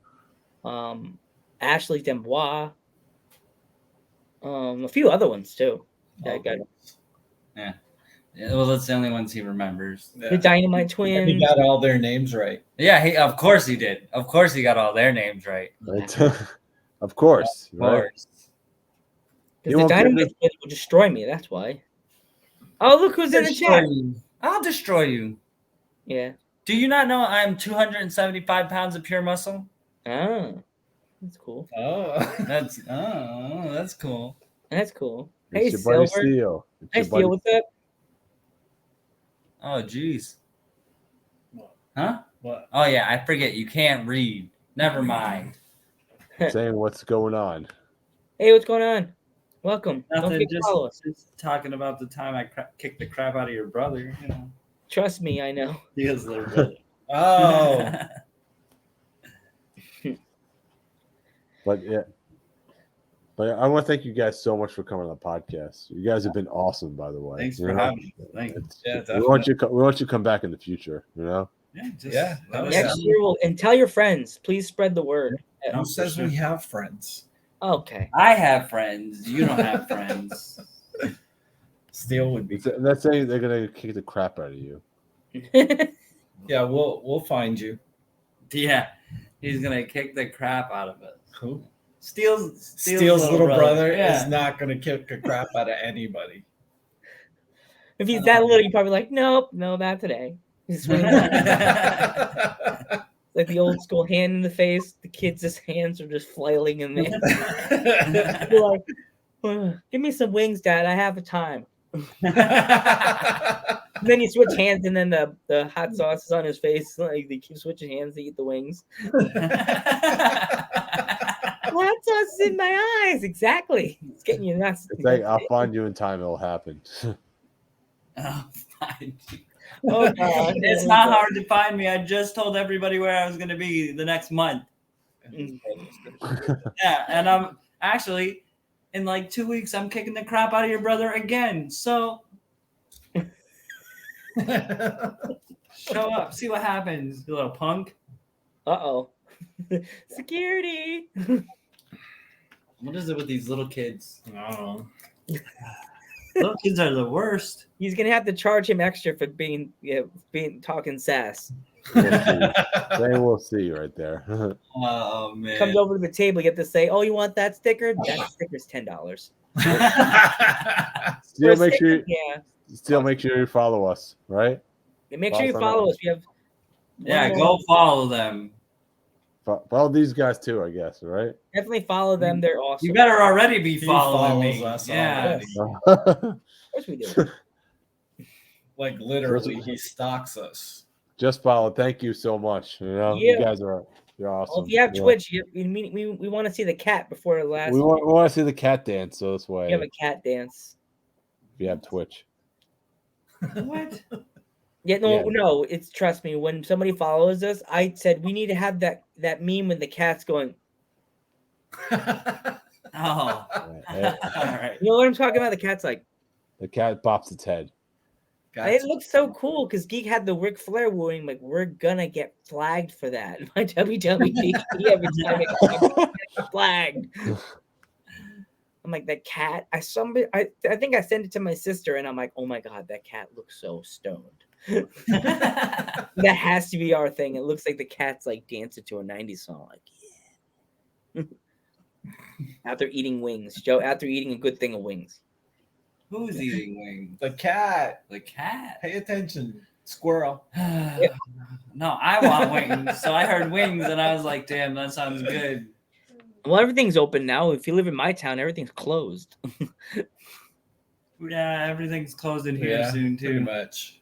Ashley Dembois, a few other ones too. Yeah. Well, that's the only ones he remembers. The Dynamite Twins. He got all their names right. Yeah, of course he did. Of course he got all their names right. Of course. Of course. Because the Dynamite Twins will destroy me. That's why. Oh, look who's in the chat. I'll destroy you. Yeah. Do you not know I'm 275 pounds of pure muscle? Oh, that's cool. That's cool. That's cool. It's Hey, your buddy Silver. Steel. Hey, Steel, what's up? Oh, jeez. What? Huh? What? Oh, yeah, I forget. You can't read. Never mind. Saying what's going on. Hey, what's going on? Welcome. Nothing, Don't forget to follow us. just talking about the time I kicked the crap out of your brother. You know. Trust me, I know. He is a little brother. Oh. But yeah. But I want to thank you guys so much for coming on the podcast. You guys have been awesome, by the way. Thanks for having me. Thanks. Yeah, We want you to come back in the future, you know? Yeah, Next year, and tell your friends. Please spread the word. Who says we have friends? Okay. I have friends. You don't have friends. Steel would be. That's saying they're gonna kick the crap out of you. Yeah, we'll find you. Yeah, he's gonna kick the crap out of us. Who? Steele's little brother Yeah. is not gonna kick the crap out of anybody. If he's that little, you're probably like, nope, no, not today. He's swinging like the old school hand in the face. The kids' hands are just flailing in there. You're like, give me some wings, Dad. I have a time. And then you switch hands, and then the hot sauce is on his face. Like they keep switching hands to eat the wings. Hot sauce is in my eyes. Exactly. It's getting you nuts. It's like I'll find you in time. It'll happen. I'll find you. Oh, God. It's not hard to find me. I just told everybody where I was going to be the next month. Yeah, and I'm actually in like 2 weeks. I'm kicking the crap out of your brother again. So show up, see what happens, you little punk. Uh-oh. Security. What is it with these little kids? I don't know. Little kids are the worst. He's gonna have to charge him extra for being talking sass. We'll see right there. Oh man! Comes over to the table, you have to say, "Oh, you want that sticker? That sticker's $10." Still make sure you follow us, right? And make sure you follow us. We have go follow them. Follow these guys too, I guess, right? Definitely follow them. They're awesome. You better already be He following me. follows us Yeah. Of course we do. Like literally, he stalks us. Just follow. Thank you so much. You know, Yeah. you guys you're awesome. Well, if you have Yeah. Twitch, we want to see the cat before the last. We want to see the cat dance, so this way You have a cat dance. if you have Twitch. What? Yeah, no. It's trust me. When somebody follows us, I said we need to have that meme when the cat's going. Oh. All right. You know what I'm talking about? The cat's like. The cat bops its head. It looks so cool because Geek had the Ric Flair wooing. Like we're gonna get flagged for that. My WWE every time it gets flagged. I'm like that cat. I think I sent it to my sister, and I'm like, oh my god, that cat looks so stoned. That has to be our thing. It looks like the cat's like dancing to a '90s song. Like, yeah. After eating wings, Joe. After eating a good thing of wings. Who's eating wings? The cat. The cat. Pay attention. Squirrel. No, I want wings. So I heard wings and I was like, damn, that sounds good. Well, everything's open now. If you live in my town, everything's closed. Yeah, everything's closed in here soon pretty too. much.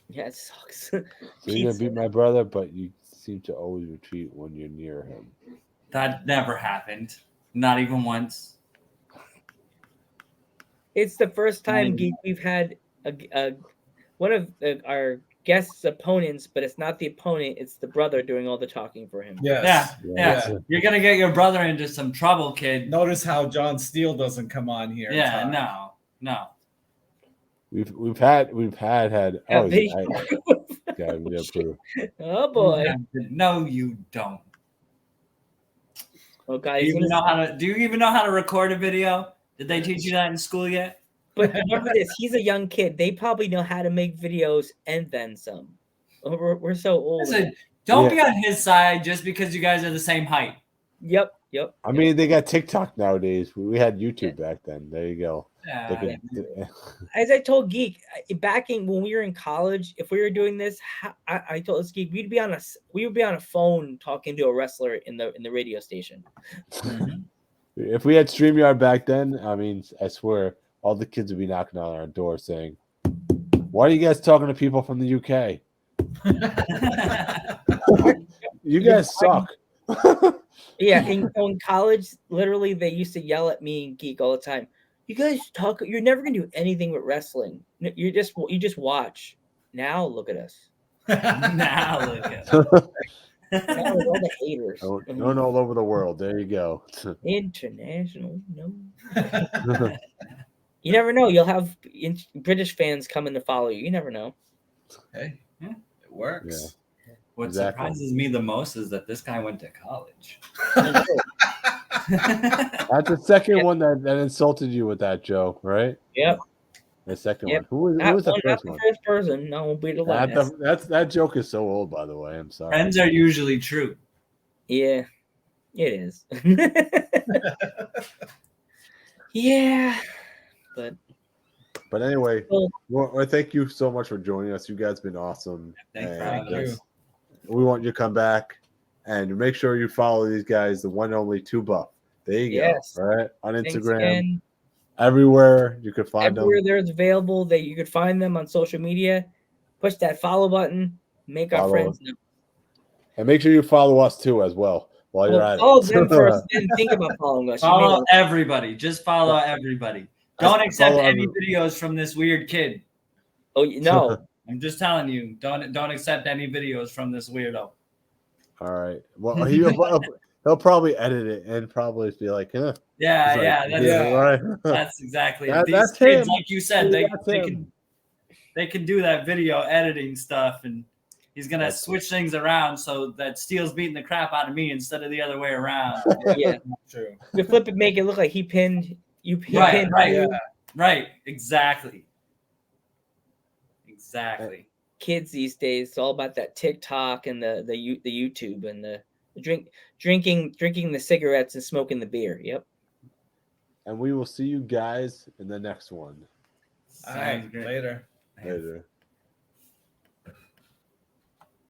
Yeah, it sucks. So you're gonna beat my brother, but you seem to always retreat when you're near him. That never happened. Not even once. It's the first time we've had one of our guest's opponents, but it's not the opponent; it's the brother doing all the talking for him. Yes. Yeah. You're gonna get your brother into some trouble, kid. Notice how John Steele doesn't come on here. Yeah, and talk. no. We've had. Oh, gotta be approved. Oh boy! No, you don't. Oh, guys, Do you even know how to record a video? Did they teach you that in school yet? But remember this: he's a young kid. They probably know how to make videos and then some. We're so old. Listen, don't be on his side just because you guys are the same height. Yep. I mean, they got TikTok nowadays. We had YouTube back then. There you go. Yeah. As I told Geek back when we were in college, if we were doing this, I told this Geek we would be on a phone talking to a wrestler in the radio station. If we had StreamYard back then, I mean, I swear, all the kids would be knocking on our door saying, "Why are you guys talking to people from the UK? You guys suck." Yeah, in college, literally, they used to yell at me and Geek all the time. You guys talk. You're never gonna do anything with wrestling. You just watch. Now look at us. Now look at us. Now with all the haters. Known all over the world. There you go. International, no. You never know. You'll have British fans coming to follow you. You never know. Hey, it works. Yeah. What surprises me the most is that this guy went to college. That's the second one that insulted you with that, Joe, right? Yep. The second one. Who was the first one? First person. No, won't be the last. That joke is so old, by the way. I'm sorry. Friends are usually true. Yeah, it is. Yeah, but anyway, well, thank you so much for joining us. You guys have been awesome. Thank you. We want you to come back and make sure you follow these guys, the one and only 2Buff. There you go. All right, on Instagram, everywhere you could find them. Everywhere there's available that you could find them on social media. Push that follow button. Make our friends know. And make sure you follow us too as well while you're at it. Follow them first, then think about following us. Follow everybody. Just follow everybody. Don't accept any videos from this weird kid. Oh no! I'm just telling you. Don't accept any videos from this weirdo. All right. Well, he'll probably edit it and probably be like, huh. That's exactly it. These kids, like you said, they can do that video editing stuff, and he's gonna switch things around so that Steele's beating the crap out of me instead of the other way around. Yeah, true. You flip it, make it look like he pinned you. Right. Exactly. Kids these days, it's all about that TikTok and the YouTube and the drinking the cigarettes and smoking the beer. Yep. And we will see you guys in the next one. All right. Later. Later.